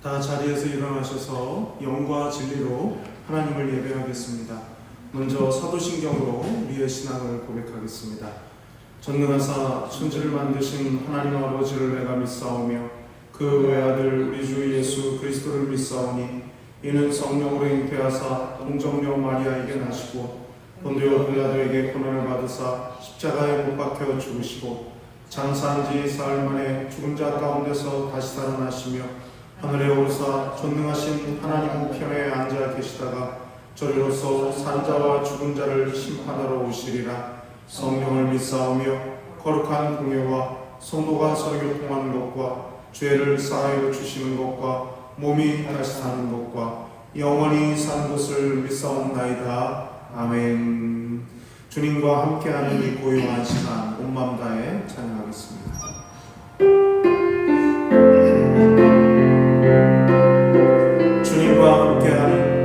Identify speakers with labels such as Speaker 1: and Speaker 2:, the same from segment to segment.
Speaker 1: 다 자리에서 일어나셔서 영과 진리로 하나님을 예배하겠습니다. 먼저 사도신경으로 우리의 신앙을 고백하겠습니다. 전능하사 천지를 만드신 하나님 아버지를 내가 믿사오며 그 외아들 우리 주 예수 그리스도를 믿사오니 이는 성령으로 잉태하사 동정녀 마리아에게 나시고 본디오 빌라도에게 고난을 받으사 십자가에 못 박혀 죽으시고 장사한 지 사흘 만에 죽은 자 가운데서 다시 살아나시며 하늘에 오르사 전능하신 하나님 우편에 앉아 계시다가 저리로서 산자와 죽은 자를 심판하러 오시리라. 성령을 믿사오며 거룩한 공예와 성도가 서로 교통하는 것과 죄를 사하여 주시는 것과 몸이 다시 사는 것과 영원히 사는 것을 믿사옵나이다. 아멘. 주님과 함께하는 이 고요한 시간 온 마음 다해 찬양하겠습니다. 주님과 함께하는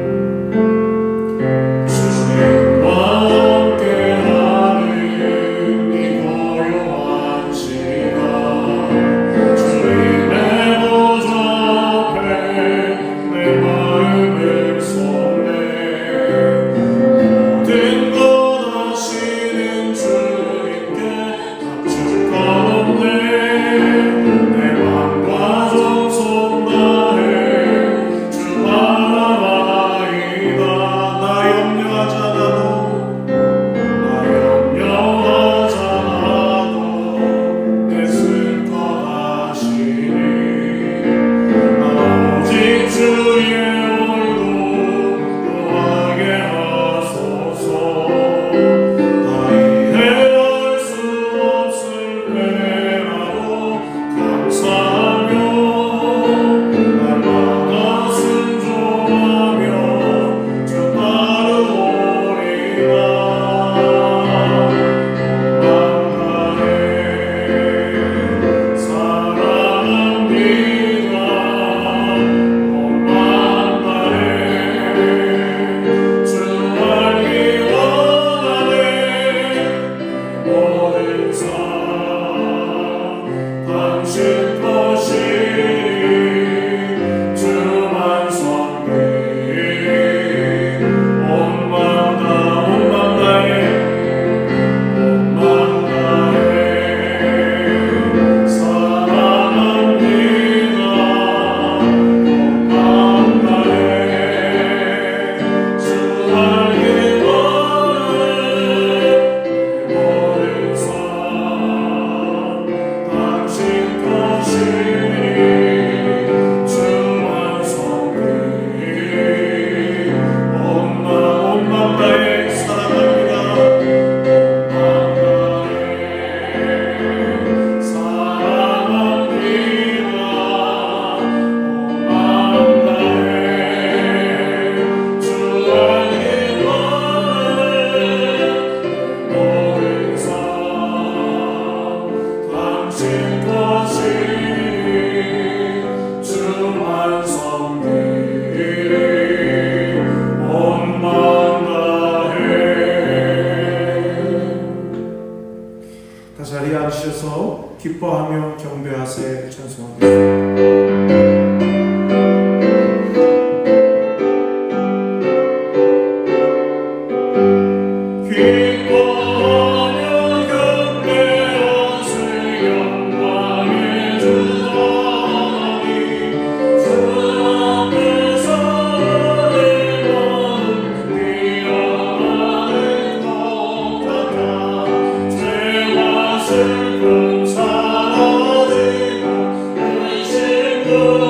Speaker 1: 자리에 앉으셔서 기뻐하며 경배하세 찬송하겠습니다.
Speaker 2: 슬픈 사라지고 의심도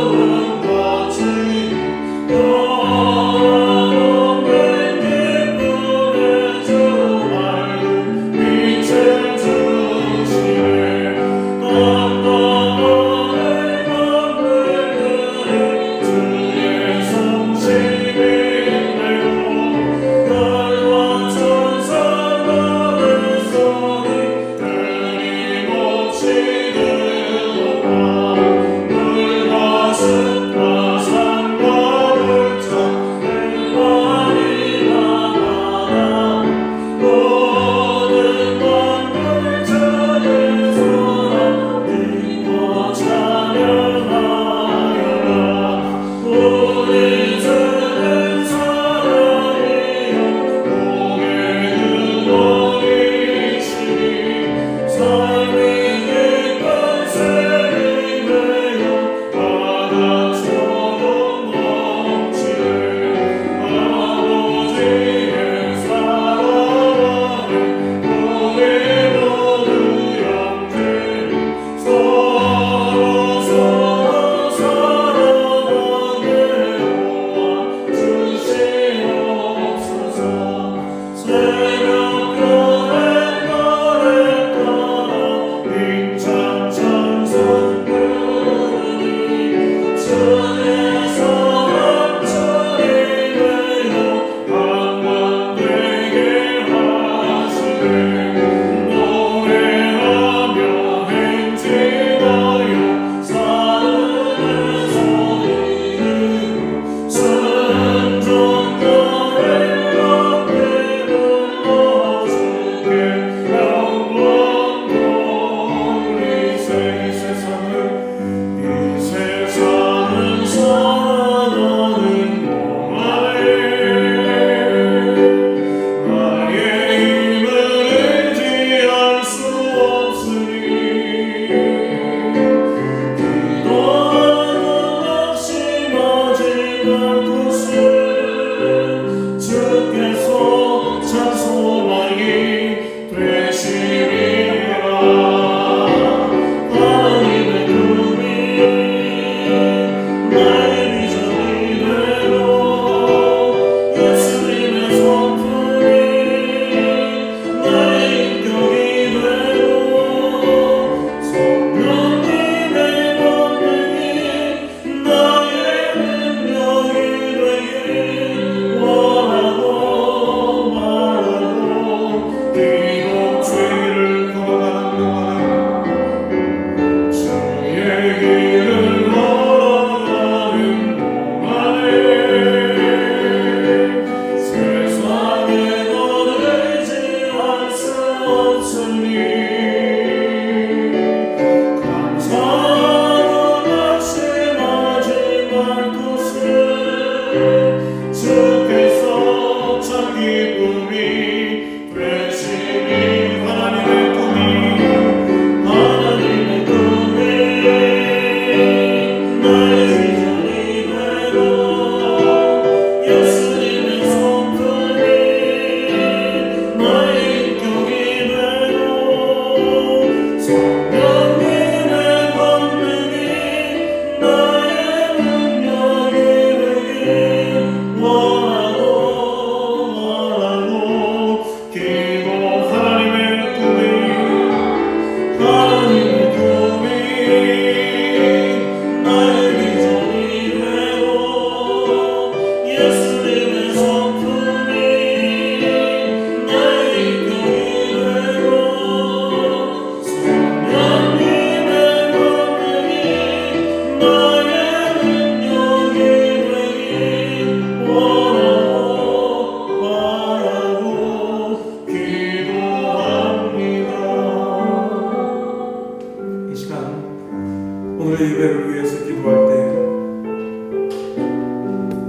Speaker 1: 예배를 위해서 기도할 때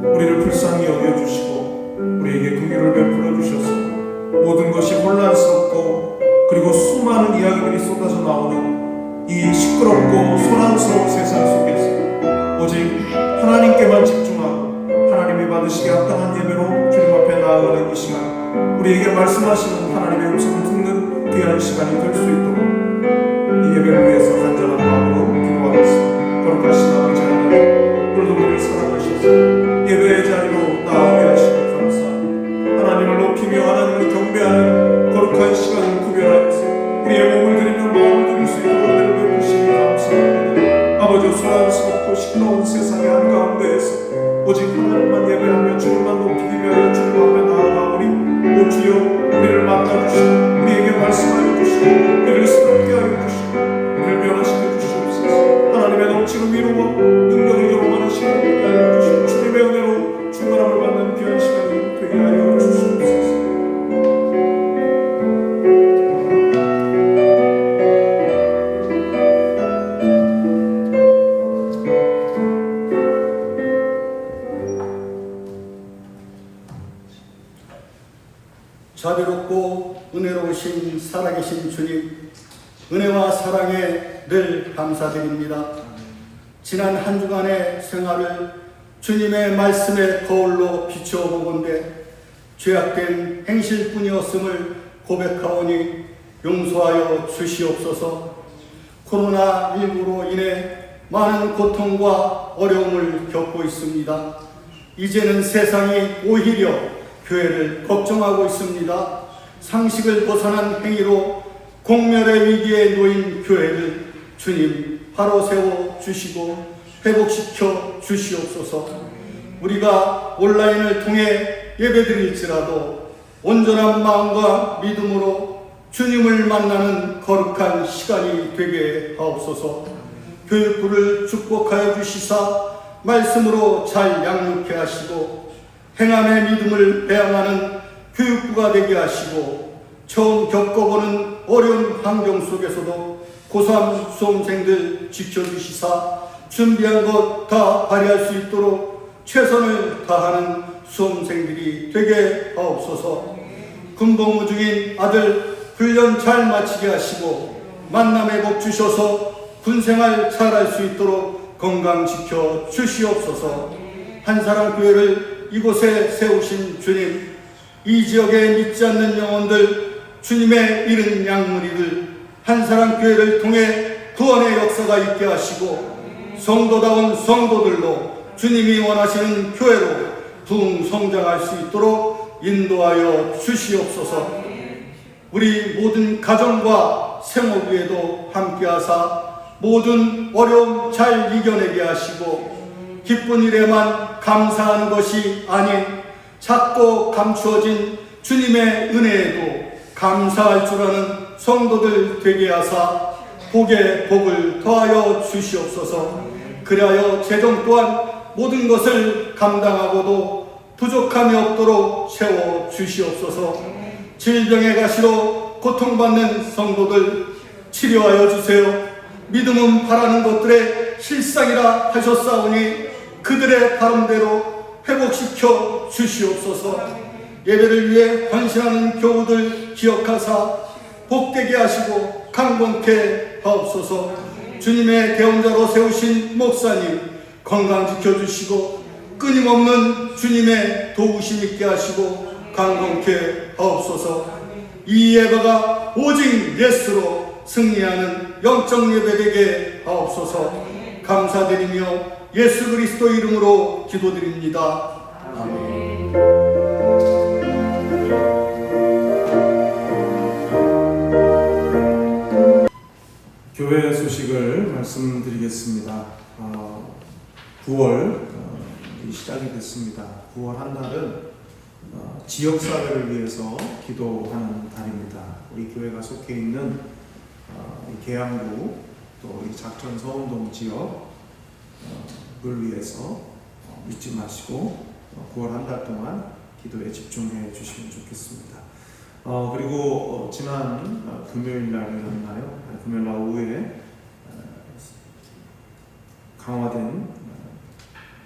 Speaker 1: 우리를 불쌍히 여겨주시고 우리에게 긍휼을 베풀어 주셔서 모든 것이 혼란스럽고 그리고 수많은 이야기들이 쏟아져 나오는 이 시끄럽고 소란스러운 세상 속에서 오직 하나님께만 집중하고 하나님이 받으시기 합당한 예배로 주님 앞에 나아가는 이 시간, 우리에게 말씀하시는 하나님의 음성을 듣는 귀한 시간이 될 수 있도록 이 예배를 위해서 간절한 마음으로 기도하겠습니다. 거룩하신 아버지 하나님, 오늘도 우리를 사랑하셔서 예배의 자리로 나오게 하시니 감사합니다. 하나님을 높이며 하나님을 경배하는 거룩한 시간을 구별하여서 우리의 몸을 드리며 마음을 드릴 수 있도록 은혜를 베푸시니 감사합니다. 아버지, 소란스럽고 시끄러운 세상의 한가운데에서 오직 하나님만 예배하며 주님만 높이기 위하여 주님 앞에 나아가오니 오 주여, 우리를 만나주시고 우리에게 말씀하여 주시고 우리를 새롭게 하여 주시고 우리를 변화시켜 주시옵소서. 하나님의 넘치는 위로와 능력을 경험하는 시간을 되게 하여 주시고 주님의 은혜로 충만함을 받는 귀한 시간이 되게 하여 주시옵소서.
Speaker 2: 자비롭고 은혜로우신 살아계신 주님, 은혜와 사랑에 늘 감사드립니다. 지난 한 주간의 생활을 주님의 말씀의 거울로 비춰보건대 죄악된 행실뿐이었음을 고백하오니 용서하여 주시옵소서. 코로나19로 인해 많은 고통과 어려움을 겪고 있습니다. 이제는 세상이 오히려 교회를 걱정하고 있습니다. 상식을 벗어난 행위로 공멸의 위기에 놓인 교회를 주님 바로 세워 주시고 회복시켜 주시옵소서. 우리가 온라인을 통해 예배드릴지라도 온전한 마음과 믿음으로 주님을 만나는 거룩한 시간이 되게 하옵소서. 교육부를 축복하여 주시사 말씀으로 잘 양육케 하시고 행함의 믿음을 배양하는 교육부가 되게 하시고 처음 겪어보는 어려운 환경 속에서도 고3 수험생들 지켜주시사 준비한 것 다 발휘할 수 있도록 최선을 다하는 수험생들이 되게 하옵소서. 군복무 중인 아들 훈련 잘 마치게 하시고 만남의 복 주셔서 군생활 잘할 수 있도록 건강 지켜 주시옵소서. 한사랑교회를 이곳에 세우신 주님, 이 지역에 믿지 않는 영혼들, 주님의 잃은 양무리들 한사랑교회를 통해 구원의 역사가 있게 하시고 성도다운 성도들로 주님이 원하시는 교회로 부흥 성장할 수 있도록 인도하여 주시옵소서. 우리 모든 가정과 생업 위에도 함께하사 모든 어려움 잘 이겨내게 하시고 기쁜 일에만 감사하는 것이 아닌 작고 감추어진 주님의 은혜에도 감사할 줄 아는 성도들 되게 하사 복에 복을 더하여 주시옵소서. 그리하여 재정 또한 모든 것을 감당하고도 부족함이 없도록 채워 주시옵소서. 질병의 가시로 고통받는 성도들 치료하여 주세요. 믿음은 바라는 것들의 실상이라 하셨사오니 그들의 바람대로 회복시켜 주시옵소서. 예배를 위해 헌신하는 교우들 기억하사 복되게 하시고 강건케 하옵소서. 주님의 대언자로 세우신 목사님 건강 지켜주시고 끊임없는 주님의 도우심 있게 하시고 강건케 하옵소서. 이 예배가 오직 예수로 승리하는 영적 예배 되게 하옵소서. 감사드리며 예수 그리스도 이름으로 기도드립니다. 아멘.
Speaker 1: 교회 소식을 말씀드리겠습니다. 9월 시작이 됐습니다. 9월 한 달은 지역사회를 위해서 기도하는 달입니다. 우리 교회가 속해 있는 계양구 또 이 작천 서운동 지역을 위해서 잊지 마시고 9월 한 달 동안 기도에 집중해 주시면 좋겠습니다. 그리고 지난 금요일 날이었나요? 금요일 날 오후에 강화된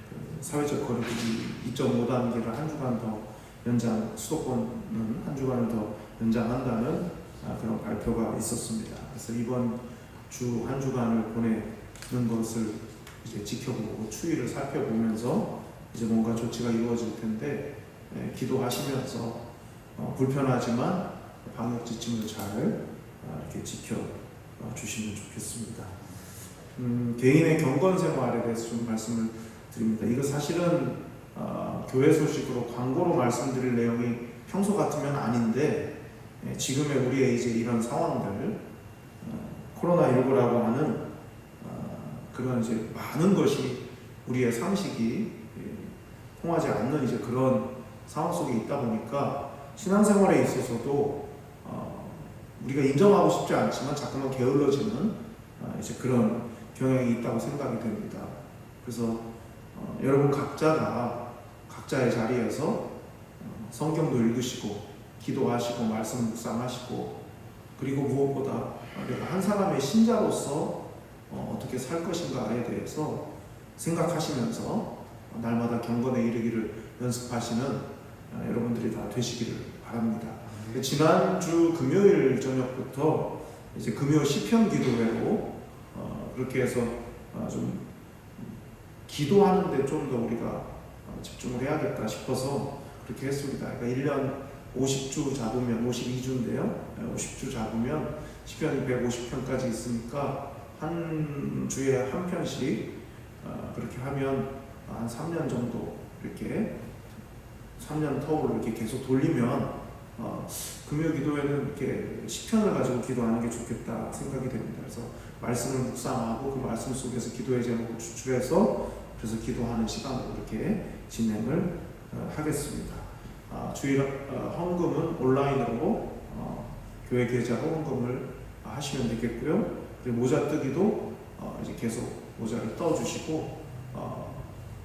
Speaker 1: 그 사회적 거리두기 2.5단계를 한 주간 더 수도권은 한 주간을 더 연장한다는 그런 발표가 있었습니다. 그래서 이번 주 한 주간을 보내는 것을 이제 지켜보고 추이를 살펴보면서 이제 뭔가 조치가 이루어질 텐데, 기도하시면서 불편하지만 방역 지침을 잘 이렇게 지켜 주시면 좋겠습니다. 개인의 경건 생활에 대해서 좀 말씀을 드립니다. 이거 사실은 교회 소식으로 광고로 말씀드릴 내용이 평소 같으면 아닌데, 지금의 우리의 이제 이런 상황들, 코로나19라고 하는 그런 이제 많은 것이 우리의 상식이 통하지 않는 이제 그런 상황 속에 있다 보니까 신앙생활에 있어서도 우리가 인정하고 싶지 않지만 자꾸만 게을러지는 이제 그런 경향이 있다고 생각이 됩니다. 그래서 여러분 각자가 각자의 자리에서 성경도 읽으시고 기도하시고 말씀 묵상하시고, 그리고 무엇보다 내가 한 사람의 신자로서 어떻게 살 것인가에 대해서 생각하시면서 날마다 경건에 이르기를 연습하시는 여러분들이 다 되시기를 바랍니다. 지난주 금요일 저녁부터 이제 금요 시편 기도회로 그렇게 해서 좀 기도하는데 좀 더 우리가 집중을 해야겠다 싶어서 그렇게 했습니다. 그러니까 1년 50주 잡으면 52주인데요. 50주 잡으면 시편이 150편까지 있으니까 한 주에 한 편씩 그렇게 하면 한 3년 정도 이렇게 3년 터울을 이렇게 계속 돌리면 금요 기도회는 이렇게 시편을 가지고 기도하는 게 좋겠다 생각이 됩니다. 그래서 말씀을 묵상하고 그 말씀 속에서 기도의 제목을 추출해서 그래서 기도하는 시간으로 이렇게 진행을 하겠습니다. 주일 헌금은 온라인으로 교회 계좌로 헌금을 하시면 되겠고요. 그리고 모자 뜨기도 이제 계속 모자를 떠주시고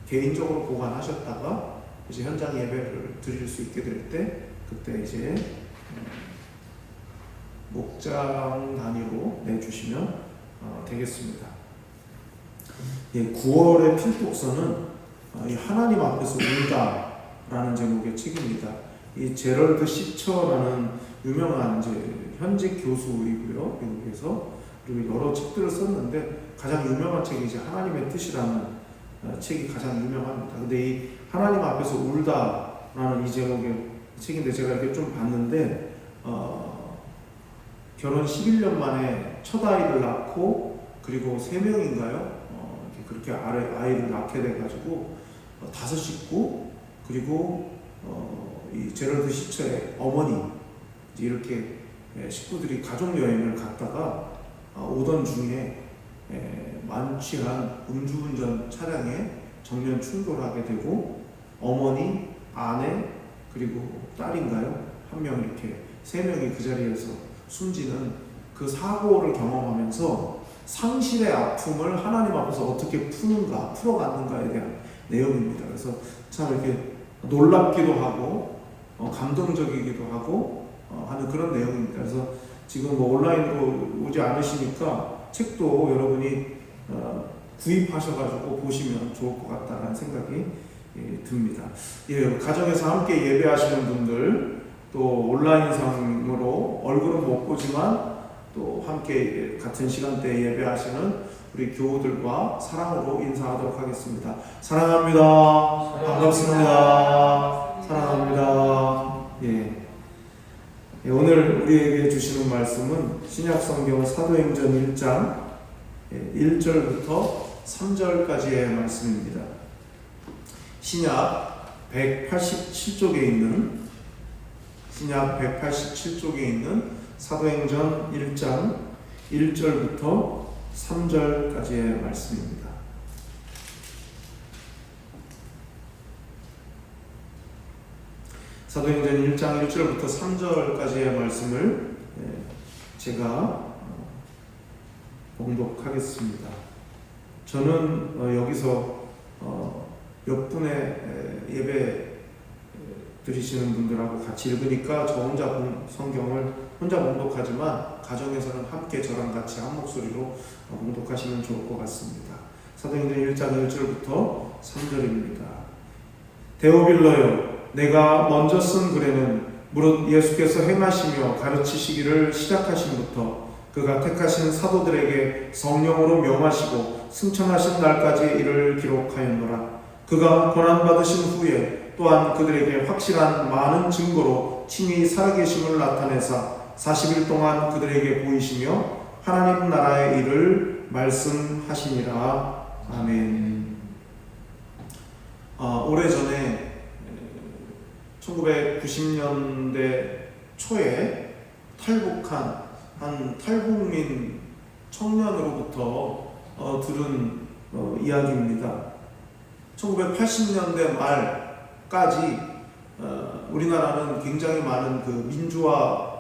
Speaker 1: 개인적으로 보관하셨다가 이제 현장 예배를 드릴 수 있게 될 때 그때 이제 목장 단위로 내주시면 되겠습니다. 9월의 필독서는 이 하나님 앞에서 울다라는 제목의 책입니다. 이 제럴드 시처라는 유명한 이제 현직 교수이고요, 미국에서. 그리고 여러 책들을 썼는데 가장 유명한 책이 이제 하나님의 뜻이라는 책이 가장 유명합니다. 근데 이 하나님 앞에서 울다라는 이 제목의 책인데 제가 이렇게 좀 봤는데 결혼 11년 만에 첫 아이를 낳고 그리고 3명인가요? 그렇게 아이를 낳게 돼가지고 5 식구, 그리고 이 제럴드 시처의 어머니 이렇게 식구들이 가족 여행을 갔다가 오던 중에 만취한 음주운전 차량에 정면 충돌하게 되고 어머니, 아내, 그리고 딸인가요? 한 명 이렇게 3명이 그 자리에서 숨지는 그 사고를 경험하면서 상실의 아픔을 하나님 앞에서 어떻게 풀어갔는가에 대한 내용입니다. 그래서 참 이렇게 놀랍기도 하고 감동적이기도 하고 하는 그런 내용입니다. 그래서 지금 뭐 온라인으로 오지 않으시니까 책도 여러분이 구입하셔가지고 보시면 좋을 것 같다는 생각이 듭니다. 가정에서 함께 예배하시는 분들, 또 온라인상으로 얼굴은 못 보지만 또 함께 같은 시간대에 예배하시는 우리 교우들과 사랑으로 인사하도록 하겠습니다. 사랑합니다. 반갑습니다. 사랑합니다. 오늘 우리에게 주시는 말씀은 신약성경 사도행전 1장 1절부터 3절까지의 말씀입니다. 신약 187쪽에 있는 사도행전 1장 1절부터 3절까지의 말씀입니다. 사도행전 1장 1절부터 3절까지의 말씀을 제가 봉독하겠습니다. 저는 여기서 몇 분의 예배 드리시는 분들하고 같이 읽으니까 저 혼자 성경을 혼자 봉독하지만 가정에서는 함께 저랑 같이 한 목소리로 봉독하시면 좋을 것 같습니다. 사도행전 1장 1절부터 3절입니다. 데오빌러여, 내가 먼저 쓴 글에는 무릇 예수께서 행하시며 가르치시기를 시작하심부터 그가 택하신 사도들에게 성령으로 명하시고 승천하신 날까지 이를 기록하였노라. 그가 고난받으신 후에 또한 그들에게 확실한 많은 증거로 친히 살아계심을 나타내사 40일 동안 그들에게 보이시며 하나님 나라의 일을 말씀하시니라. 아멘. 오래전에 1990년대 초에 탈북한 한 탈북민 청년으로부터 들은 이야기입니다. 1980년대 말까지 우리나라는 굉장히 많은 그 민주화를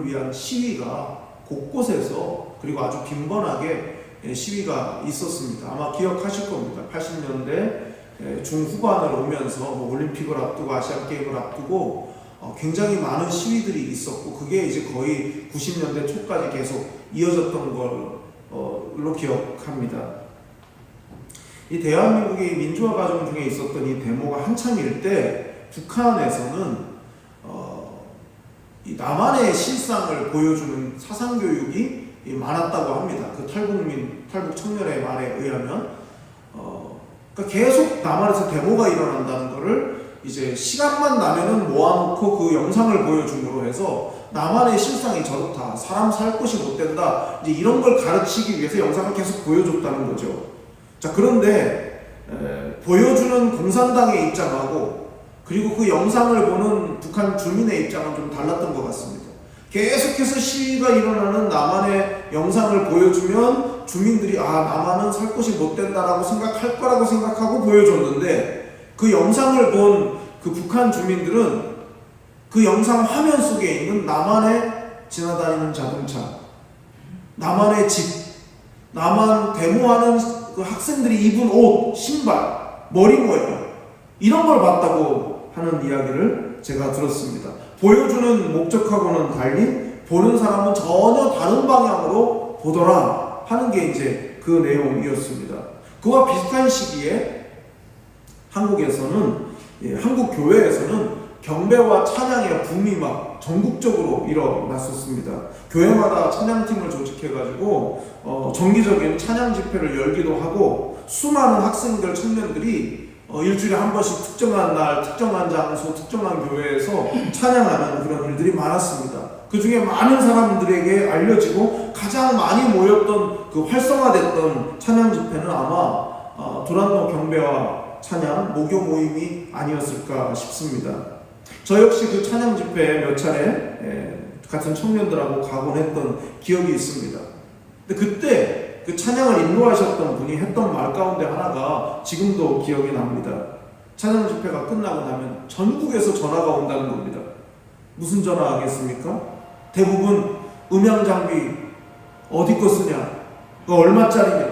Speaker 1: 위한 시위가 곳곳에서 그리고 아주 빈번하게 시위가 있었습니다. 아마 기억하실 겁니다. 80년대 중후반을 오면서 뭐 올림픽을 앞두고 아시안 게임을 앞두고 굉장히 많은 시위들이 있었고 그게 이제 거의 90년대 초까지 계속 이어졌던 걸로 기억합니다. 이 대한민국의 민주화 과정 중에 있었던 이 데모가 한창일 때 북한에서는 이 남한의 실상을 보여주는 사상 교육이 많았다고 합니다. 그 탈북 청년의 말에 의하면 그러니까 계속 남한에서 데모가 일어난다는 것을 이제 시간만 나면은 모아놓고 그 영상을 보여줌으로 해서 남한의 실상이 저렇다, 사람 살 곳이 못 된다, 이제 이런 걸 가르치기 위해서 영상을 계속 보여줬다는 거죠. 자, 그런데 보여주는 공산당의 입장하고 그리고 그 영상을 보는 북한 주민의 입장은 좀 달랐던 것 같습니다. 계속해서 시위가 일어나는 남한의 영상을 보여주면 주민들이 남한은 살 곳이 못 된다라고 생각할 거라고 생각하고 보여줬는데 그 영상을 본 그 북한 주민들은 그 영상 화면 속에 있는 남한에 지나다니는 자동차, 남한의 집, 남한 데모하는 그 학생들이 입은 옷, 신발, 머리 모양 이런 걸 봤다고 하는 이야기를 제가 들었습니다. 보여주는 목적하고는 달리 보는 사람은 전혀 다른 방향으로 보더라 하는 게 이제 그 내용이었습니다. 그와 비슷한 시기에 한국에서는 한국 교회에서는 경배와 찬양의 붐이 막 전국적으로 일어났었습니다. 교회마다 찬양팀을 조직해가지고 정기적인 찬양 집회를 열기도 하고 수많은 학생들, 청년들이 일주일에 한 번씩 특정한 날, 특정한 장소, 특정한 교회에서 찬양하는 그런 일들이 많았습니다. 그 중에 많은 사람들에게 알려지고 가장 많이 모였던 그 활성화됐던 찬양 집회는 아마 도란노 경배와 찬양 모교 모임이 아니었을까 싶습니다. 저 역시 그 찬양 집회에 몇 차례 같은 청년들하고 가곤 했던 기억이 있습니다. 근데 그때 그 찬양을 인도하셨던 분이 했던 말 가운데 하나가 지금도 기억이 납니다. 찬양 집회가 끝나고 나면 전국에서 전화가 온다는 겁니다. 무슨 전화 하겠습니까? 대부분 음향 장비 어디 거 쓰냐? 그거 얼마짜리냐?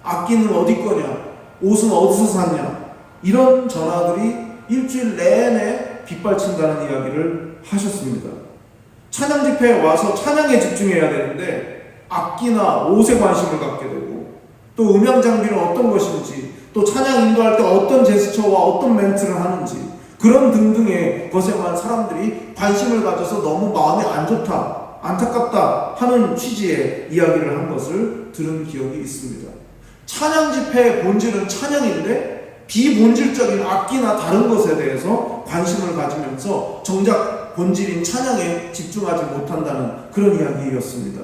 Speaker 1: 악기는 어디 거냐? 옷은 어디서 샀냐? 이런 전화들이 일주일 내내 빗발친다는 이야기를 하셨습니다. 찬양 집회에 와서 찬양에 집중해야 되는데 악기나 옷에 관심을 갖게 되고 또 음향 장비는 어떤 것인지 또 찬양 인도할 때 어떤 제스처와 어떤 멘트를 하는지 그런 등등의 것에만 사람들이 관심을 가져서 너무 마음이 안 좋다, 안타깝다 하는 취지의 이야기를 한 것을 들은 기억이 있습니다. 찬양 집회의 본질은 찬양인데 비본질적인 악기나 다른 것에 대해서 관심을 가지면서 정작 본질인 찬양에 집중하지 못한다는 그런 이야기였습니다.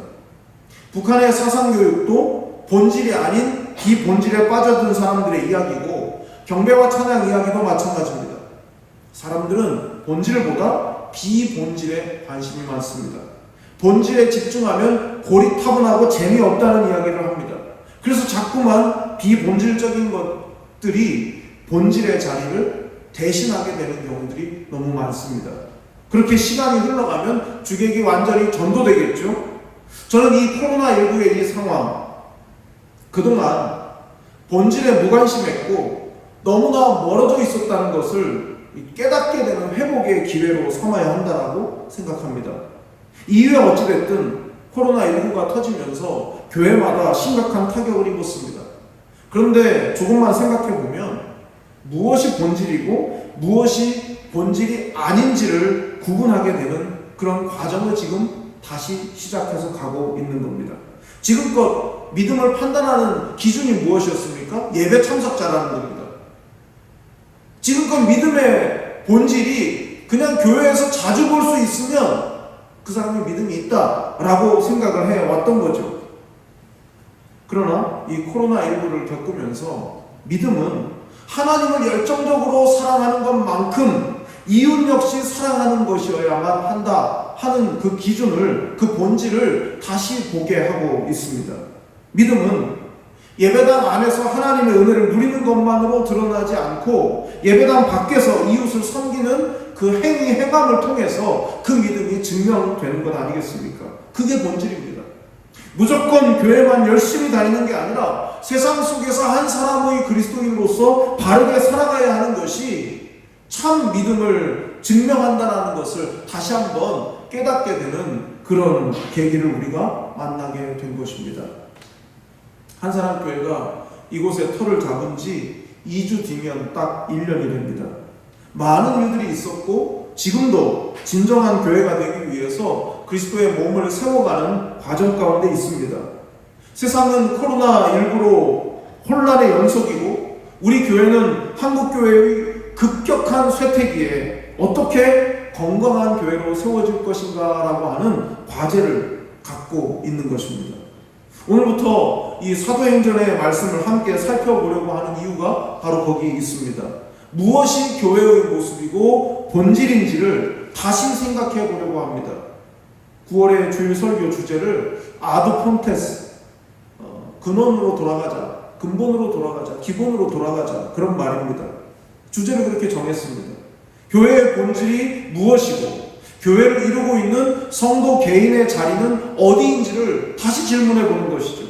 Speaker 1: 북한의 사상교육도 본질이 아닌 비본질에 빠져든 사람들의 이야기고 경배와 찬양 이야기도 마찬가지입니다. 사람들은 본질보다 비본질에 관심이 많습니다. 본질에 집중하면 고리타분하고 재미없다는 이야기를 합니다. 그래서 자꾸만 비본질적인 것들이 본질의 자리를 대신하게 되는 경우들이 너무 많습니다. 그렇게 시간이 흘러가면 주객이 완전히 전도되겠죠. 저는 이 코로나19의 이 상황, 그동안 본질에 무관심했고 너무나 멀어져 있었다는 것을 깨닫게 되는 회복의 기회로 삼아야 한다고 생각합니다. 이후에 어찌됐든 코로나19가 터지면서 교회마다 심각한 타격을 입었습니다. 그런데 조금만 생각해 보면 무엇이 본질이고 무엇이 본질이 아닌지를 구분하게 되는 그런 과정을 지금 다시 시작해서 가고 있는 겁니다. 지금껏 믿음을 판단하는 기준이 무엇이었습니까? 예배 참석자라는 겁니다. 지금껏 믿음의 본질이 그냥 교회에서 자주 볼 수 있으면 그 사람이 믿음이 있다라고 생각을 해왔던 거죠. 그러나 이 코로나19를 겪으면서 믿음은 하나님을 열정적으로 사랑하는 것만큼 이웃 역시 사랑하는 것이어야만 한다 하는 그 기준을, 그 본질을 다시 보게 하고 있습니다. 믿음은 예배당 안에서 하나님의 은혜를 누리는 것만으로 드러나지 않고 예배당 밖에서 이웃을 섬기는 그 행함을 통해서 그 믿음이 증명되는 것 아니겠습니까? 그게 본질입니다. 무조건 교회만 열심히 다니는 게 아니라 세상 속에서 한 사람의 그리스도인으로서 바르게 살아가야 하는 것이 참 믿음을 증명한다는 것을 다시 한번 깨닫게 되는 그런 계기를 우리가 만나게 된 것입니다. 한사람교회가 이곳에 터를 잡은 지 2주 뒤면 딱 1년이 됩니다. 많은 일들이 있었고 지금도 진정한 교회가 되기 위해서 그리스도의 몸을 세워가는 과정 가운데 있습니다. 세상은 코로나19로 혼란의 연속이고 우리 교회는 한국교회의 급격한 쇠퇴기에 어떻게 건강한 교회로 세워질 것인가 라고 하는 과제를 갖고 있는 것입니다. 오늘부터 이 사도행전의 말씀을 함께 살펴보려고 하는 이유가 바로 거기 있습니다. 무엇이 교회의 모습이고 본질인지를 다시 생각해 보려고 합니다. 9월의 주일 설교 주제를 아드 폰테스, 근원으로 돌아가자, 근본으로 돌아가자, 기본으로 돌아가자, 그런 말입니다. 주제를 그렇게 정했습니다. 교회의 본질이 무엇이고 교회를 이루고 있는 성도 개인의 자리는 어디인지를 다시 질문해 보는 것이죠.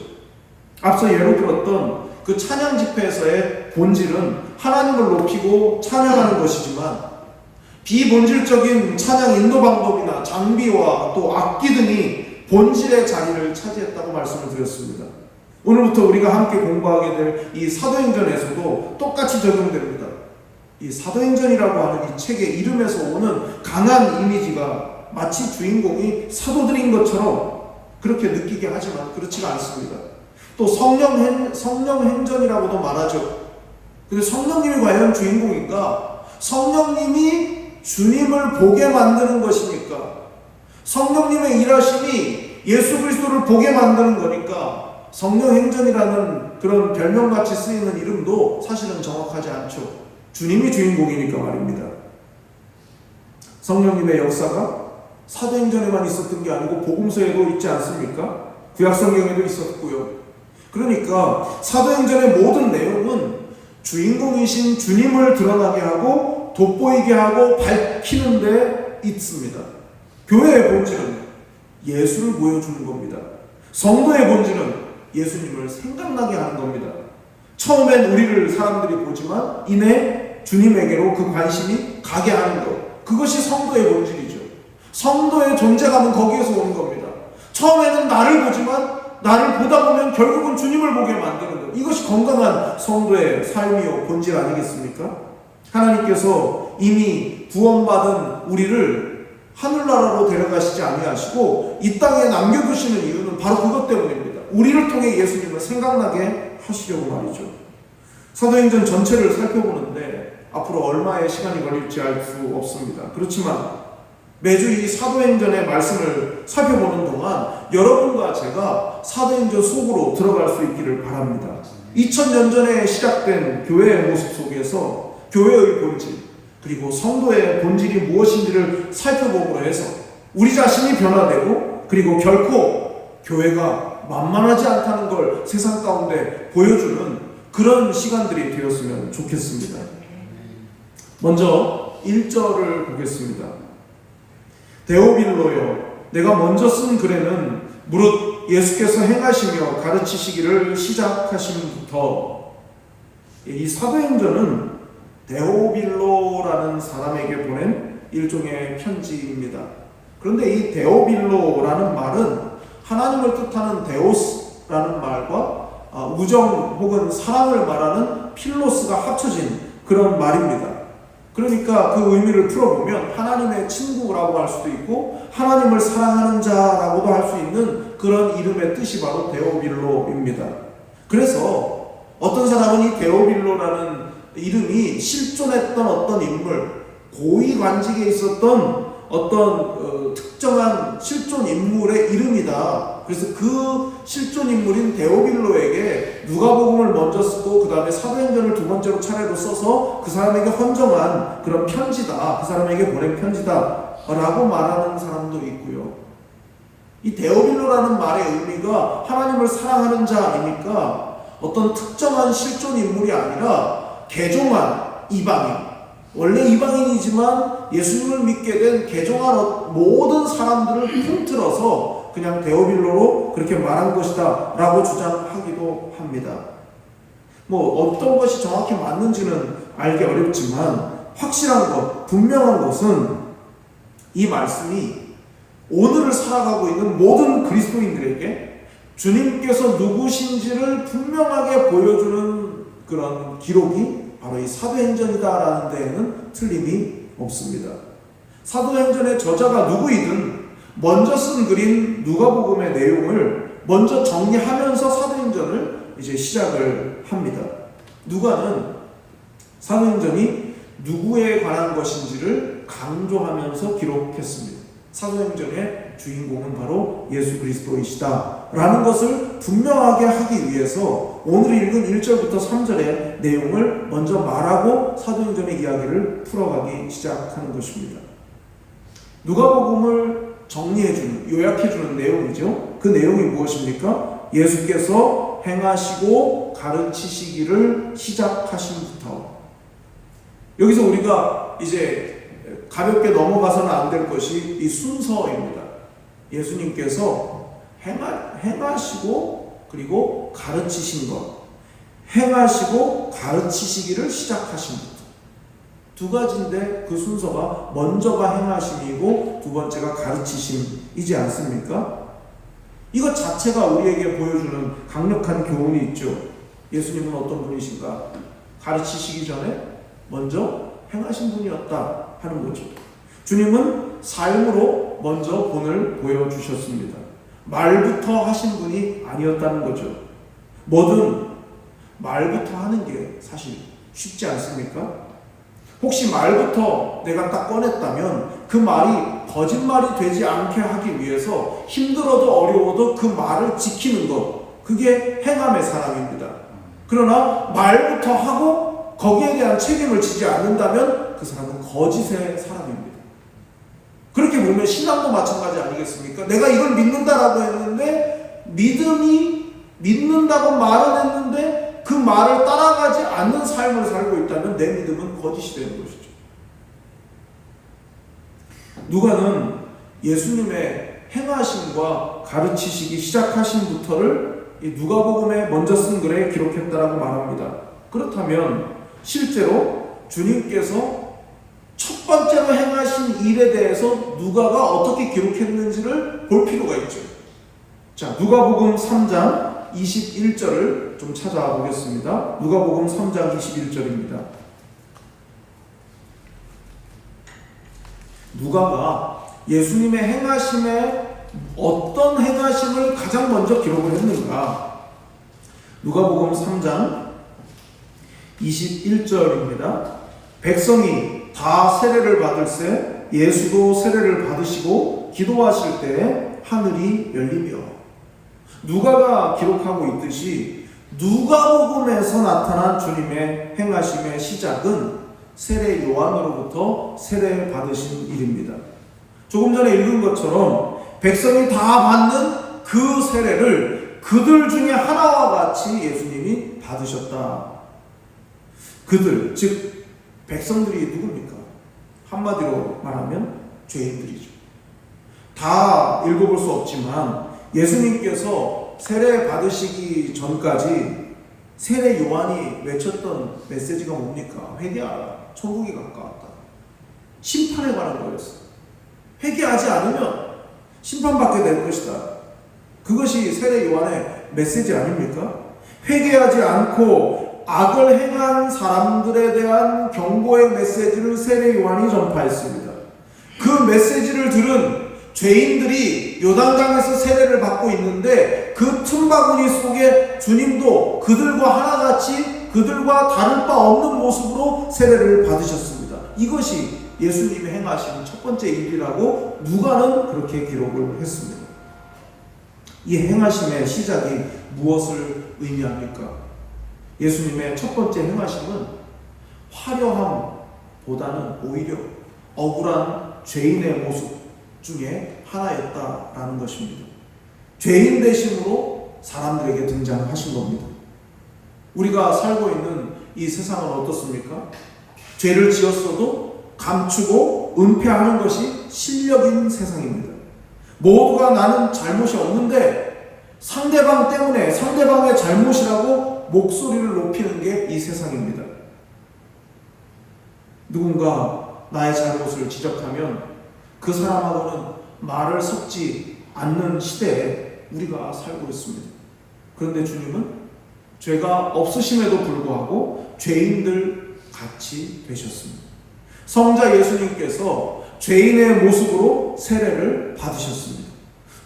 Speaker 1: 앞서 예로 들었던 그 찬양 집회에서의 본질은 하나님을 높이고 찬양하는 것이지만 비본질적인 찬양 인도 방법이나 장비와 또 악기 등이 본질의 자리를 차지했다고 말씀을 드렸습니다. 오늘부터 우리가 함께 공부하게 될 이 사도행전에서도 똑같이 적용됩니다. 이 사도행전이라고 하는 이 책의 이름에서 오는 강한 이미지가 마치 주인공이 사도들인 것처럼 그렇게 느끼게 하지만 그렇지가 않습니다. 또 성령행전이라고도 말하죠. 근데 성령님이 과연 주인공인가? 성령님이 주님을 보게 만드는 것이니까, 성령님의 일하심이 예수 그리스도를 보게 만드는 거니까 성령행전이라는 그런 별명같이 쓰이는 이름도 사실은 정확하지 않죠. 주님이 주인공이니까 말입니다. 성령님의 역사가 사도행전에만 있었던 게 아니고 복음서에도 있지 않습니까? 구약성경에도 있었고요. 그러니까 사도행전의 모든 내용은 주인공이신 주님을 드러나게 하고 돋보이게 하고 밝히는 데 있습니다. 교회의 본질은 예수를 보여주는 겁니다. 성도의 본질은 예수님을 생각나게 하는 겁니다. 처음엔 우리를 사람들이 보지만 이내 주님에게로 그 관심이 가게 하는 것, 그것이 성도의 본질이죠. 성도의 존재감은 거기에서 오는 겁니다. 처음에는 나를 보지만 나를 보다 보면 결국은 주님을 보게 만드는 것, 이것이 건강한 성도의 삶이요 본질 아니겠습니까? 하나님께서 이미 구원받은 우리를 하늘나라로 데려가시지 아니하시고 이 땅에 남겨두시는 이유는 바로 그것 때문입니다. 우리를 통해 예수님을 생각나게 하시려고 말이죠. 사도행전 전체를 살펴보는데 앞으로 얼마의 시간이 걸릴지 알 수 없습니다. 그렇지만 매주 이 사도행전의 말씀을 살펴보는 동안 여러분과 제가 사도행전 속으로 들어갈 수 있기를 바랍니다. 2000년 전에 시작된 교회의 모습 속에서 교회의 본질, 그리고 성도의 본질이 무엇인지를 살펴보므로 해서 우리 자신이 변화되고, 그리고 결코 교회가 만만하지 않다는 걸 세상 가운데 보여주는 그런 시간들이 되었으면 좋겠습니다. 먼저 1절을 보겠습니다. 데오빌로여, 내가 먼저 쓴 글에는 무릇 예수께서 행하시며 가르치시기를 시작하심부터, 이 사도행전은 데오빌로라는 사람에게 보낸 일종의 편지입니다. 그런데 이 데오빌로라는 말은 하나님을 뜻하는 데오스라는 말과 우정 혹은 사랑을 말하는 필로스가 합쳐진 그런 말입니다. 그러니까 그 의미를 풀어보면 하나님의 친구라고 할 수도 있고 하나님을 사랑하는 자라고도 할 수 있는 그런 이름의 뜻이 바로 데오빌로입니다. 그래서 어떤 사람은 이 데오빌로라는 이름이 실존했던 어떤 인물, 고위 관직에 있었던 어떤 특정한 실존 인물의 이름이다. 그래서 그 실존 인물인 데오빌로에게 누가복음을 먼저 쓰고 그 다음에 사도행전을 두 번째로 차례로 써서 그 사람에게 헌정한 그런 편지다. 그 사람에게 보낸 편지다 라고 말하는 사람도 있고요. 이 데오빌로라는 말의 의미가 하나님을 사랑하는 자이니까 어떤 특정한 실존 인물이 아니라 개종한 이방인, 원래 이방인이지만 예수님을 믿게 된 개종한 모든 사람들을 통틀어서 그냥 데오빌로로 그렇게 말한 것이다 라고 주장하기도 합니다. 뭐 어떤 것이 정확히 맞는지는 알기 어렵지만 확실한 것, 분명한 것은 이 말씀이 오늘을 살아가고 있는 모든 그리스도인들에게 주님께서 누구신지를 분명하게 보여주는 그런 기록이 바로 이 사도행전이다라는 데에는 틀림이 없습니다. 사도행전의 저자가 누구이든 먼저 쓴 글인 누가복음의 내용을 먼저 정리하면서 사도행전을 이제 시작을 합니다. 누가는 사도행전이 누구에 관한 것인지를 강조하면서 기록했습니다. 사도행전의 주인공은 바로 예수 그리스도이시다 라는 것을 분명하게 하기 위해서 오늘 읽은 1절부터 3절의 내용을 먼저 말하고 사도행전의 이야기를 풀어가기 시작하는 것입니다. 누가복음을 정리해주는, 요약해주는 내용이죠. 그 내용이 무엇입니까? 예수께서 행하시고 가르치시기를 시작하신부터. 여기서 우리가 이제 가볍게 넘어가서는 안 될 것이 이 순서입니다. 예수님께서 행하시고 그리고 가르치신 것, 행하시고 가르치시기를 시작하신 것. 두 가지인데 그 순서가 먼저가 행하심이고 두 번째가 가르치심이지 않습니까? 이것 자체가 우리에게 보여주는 강력한 교훈이 있죠. 예수님은 어떤 분이신가? 가르치시기 전에 먼저 행하신 분이었다 하는 거죠. 주님은 삶으로 먼저 본을 보여주셨습니다. 말부터 하신 분이 아니었다는 거죠. 뭐든 말부터 하는 게 사실 쉽지 않습니까? 혹시 말부터 내가 딱 꺼냈다면 그 말이 거짓말이 되지 않게 하기 위해서 힘들어도 어려워도 그 말을 지키는 것, 그게 행함의 사람입니다. 그러나 말부터 하고 거기에 대한 책임을 지지 않는다면 그 사람은 거짓의 사람입니다. 그렇게 보면 신앙도 마찬가지 아니겠습니까? 내가 이걸 믿는다라고 했는데 믿는다고 말은 했는데 그 말을 따라가지 않는 삶을 살고 있다면 내 믿음은 거짓이 되는 것이죠. 누가는 예수님의 행하심과 가르치시기 시작하심부터를 이 누가복음에 먼저 쓴 글에 기록했다라고 말합니다. 그렇다면 실제로 주님께서 첫 번째로 행하신 일에 대해서 누가가 어떻게 기록했는지를 볼 필요가 있죠. 자, 누가복음 3장 21절을 좀 찾아보겠습니다. 누가복음 3장 21절입니다. 누가가 예수님의 행하심에 어떤 행하심을 가장 먼저 기록을 했는가? 누가복음 3장 21절입니다. 백성이 다 세례를 받을새 예수도 세례를 받으시고 기도하실 때에 하늘이 열리며. 누가가 기록하고 있듯이 누가복음에서 나타난 주님의 행하심의 시작은 세례 요한으로부터 세례 받으신 일입니다. 조금 전에 읽은 것처럼 백성이 다 받는 그 세례를 그들 중에 하나와 같이 예수님이 받으셨다. 그들, 즉 백성들이 누굽니까? 한마디로 말하면 죄인들이죠. 다 읽어볼 수 없지만 예수님께서 세례 받으시기 전까지 세례 요한이 외쳤던 메시지가 뭡니까? 회개하라. 천국이 가까웠다. 심판에 관한 거였어요. 회개하지 않으면 심판받게 될 것이다. 그것이 세례 요한의 메시지 아닙니까? 회개하지 않고 악을 행한 사람들에 대한 경고의 메시지를 세례 요한이 전파했습니다. 그 메시지를 들은 죄인들이 요단강에서 세례를 받고 있는데 그 틈바구니 속에 주님도 그들과 하나같이 그들과 다를 바 없는 모습으로 세례를 받으셨습니다. 이것이 예수님이 행하신 첫 번째 일이라고 누가는 그렇게 기록을 했습니다. 이 행하심의 시작이 무엇을 의미합니까? 예수님의 첫 번째 행하심은 화려함보다는 오히려 억울한 죄인의 모습 중에 하나였다라는 것입니다. 죄인 대신으로 사람들에게 등장하신 겁니다. 우리가 살고 있는 이 세상은 어떻습니까? 죄를 지었어도 감추고 은폐하는 것이 실력인 세상입니다. 모두가 나는 잘못이 없는데 상대방 때문에 상대방의 잘못이라고 목소리를 높이는 게 이 세상입니다. 누군가 나의 잘못을 지적하면 그 사람하고는 말을 섞지 않는 시대에 우리가 살고 있습니다. 그런데 주님은 죄가 없으심에도 불구하고 죄인들 같이 되셨습니다. 성자 예수님께서 죄인의 모습으로 세례를 받으셨습니다.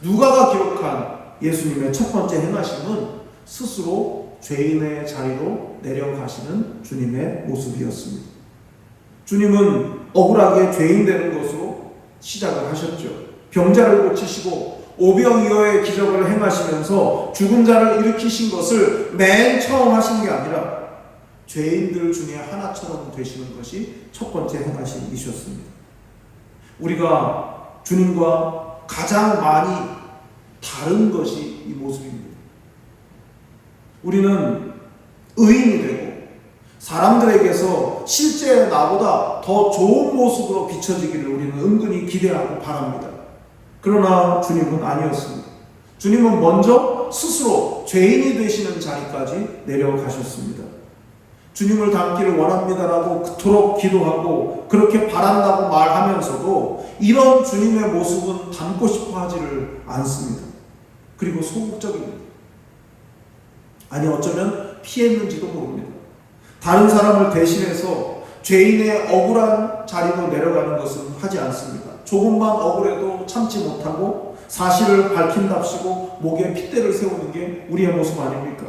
Speaker 1: 누가가 기록한 예수님의 첫 번째 행하심은 스스로 죄인의 자리로 내려가시는 주님의 모습이었습니다. 주님은 억울하게 죄인 되는 것으로 시작을 하셨죠. 병자를 고치시고 오병이어의 기적을 행하시면서 죽은 자를 일으키신 것을 맨 처음 하신 게 아니라 죄인들 중에 하나처럼 되시는 것이 첫 번째 행하심이셨습니다. 우리가 주님과 가장 많이 다른 것이 이 모습입니다. 우리는 의인이 되고 사람들에게서 실제 나보다 더 좋은 모습으로 비춰지기를 우리는 은근히 기대하고 바랍니다. 그러나 주님은 아니었습니다. 주님은 먼저 스스로 죄인이 되시는 자리까지 내려가셨습니다. 주님을 닮기를 원합니다라고 그토록 기도하고 그렇게 바란다고 말하면서도 이런 주님의 모습은 닮고 싶어 하지를 않습니다. 그리고 소극적입니다. 아니 어쩌면 피했는지도 모릅니다. 다른 사람을 대신해서 죄인의 억울한 자리로 내려가는 것은 하지 않습니다. 조금만 억울해도 참지 못하고 사실을 밝힌답시고 목에 핏대를 세우는 게 우리의 모습 아닙니까?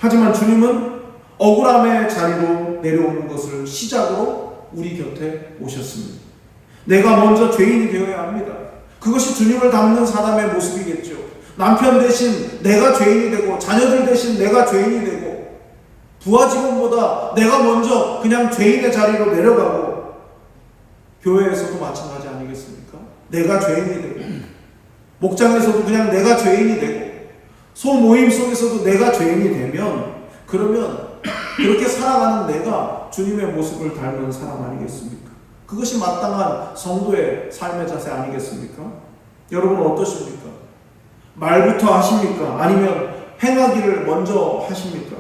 Speaker 1: 하지만 주님은 억울함의 자리로 내려오는 것을 시작으로 우리 곁에 오셨습니다. 내가 먼저 죄인이 되어야 합니다. 그것이 주님을 닮는 사람의 모습이겠죠. 남편 대신 내가 죄인이 되고 자녀들 대신 내가 죄인이 되고 부하 직원보다 내가 먼저 그냥 죄인의 자리로 내려가고 교회에서도 마찬가지 아니겠습니까? 내가 죄인이 되고 목장에서도 그냥 내가 죄인이 되고 소모임 속에서도 내가 죄인이 되면 그러면 그렇게 살아가는 내가 주님의 모습을 닮은 사람 아니겠습니까? 그것이 마땅한 성도의 삶의 자세 아니겠습니까? 여러분 어떠십니까? 말부터 하십니까? 아니면 행하기를 먼저 하십니까?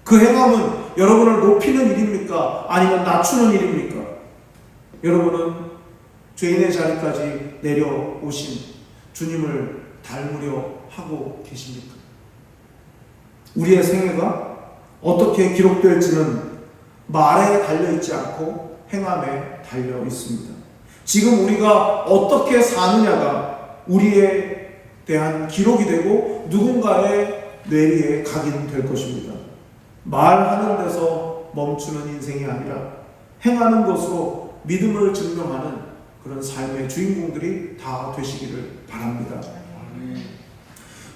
Speaker 1: 그 행함은 여러분을 높이는 일입니까? 아니면 낮추는 일입니까? 여러분은 죄인의 자리까지 내려오신 주님을 닮으려 하고 계십니까? 우리의 생애가 어떻게 기록될지는 말에 달려있지 않고 행함에 달려 있습니다. 지금 우리가 어떻게 사느냐가 우리에 대한 기록이 되고 누군가의 뇌리에 각인될 것입니다. 말하는 데서 멈추는 인생이 아니라 행하는 것으로 믿음을 증명하는 그런 삶의 주인공들이 다 되시기를 바랍니다.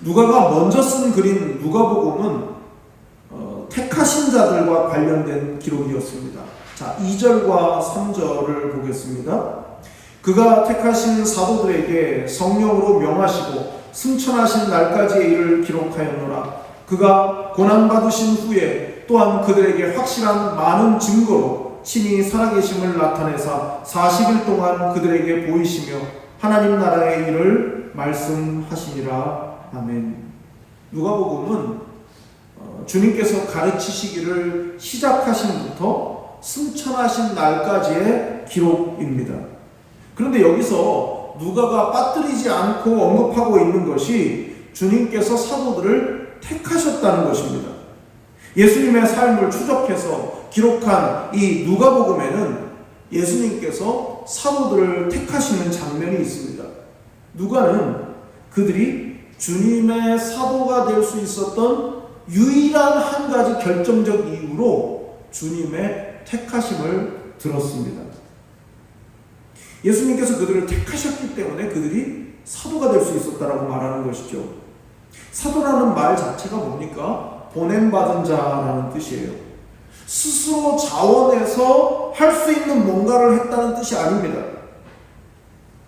Speaker 1: 누가가 먼저 쓴 글인 누가복음은 택하신 자들과 관련된 기록이었습니다. 자, 2절과 3절을 보겠습니다. 그가 택하신 사도들에게 성령으로 명하시고 승천하신 날까지의 일을 기록하였노라. 그가 고난받으신 후에 또한 그들에게 확실한 많은 증거로 친히 살아계심을 나타내사 40일 동안 그들에게 보이시며 하나님 나라의 일을 말씀하시니라. 아멘. 누가복음은 주님께서 가르치시기를 시작하신부터 승천하신 날까지의 기록입니다. 그런데 여기서 누가가 빠뜨리지 않고 언급하고 있는 것이 주님께서 사도들을 택하셨다는 것입니다. 예수님의 삶을 추적해서 기록한 이 누가복음에는 예수님께서 사도들을 택하시는 장면이 있습니다. 누가는 그들이 주님의 사도가 될 수 있었던 유일한 한 가지 결정적 이유로 주님의 택하심을 들었습니다. 예수님께서 그들을 택하셨기 때문에 그들이 사도가 될 수 있었다라고 말하는 것이죠. 사도라는 말 자체가 뭡니까? 보냄받은 자라는 뜻이에요. 스스로 자원해서 할 수 있는 뭔가를 했다는 뜻이 아닙니다.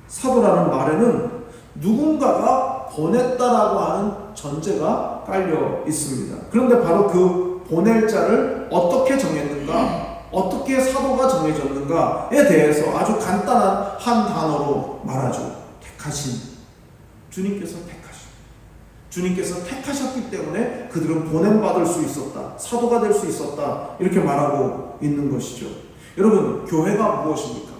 Speaker 1: 사도라는 말에는 누군가가 보냈다라고 하는 전제가 깔려 있습니다. 그런데 바로 그 보낼 자를 어떻게 정했는가, 어떻게 사도가 정해졌는가에 대해서 아주 간단한 한 단어로 말하죠. 택하신. 주님께서 택하셨기 때문에 그들은 보냄받을 수 있었다, 사도가 될 수 있었다, 이렇게 말하고 있는 것이죠. 여러분, 교회가 무엇입니까?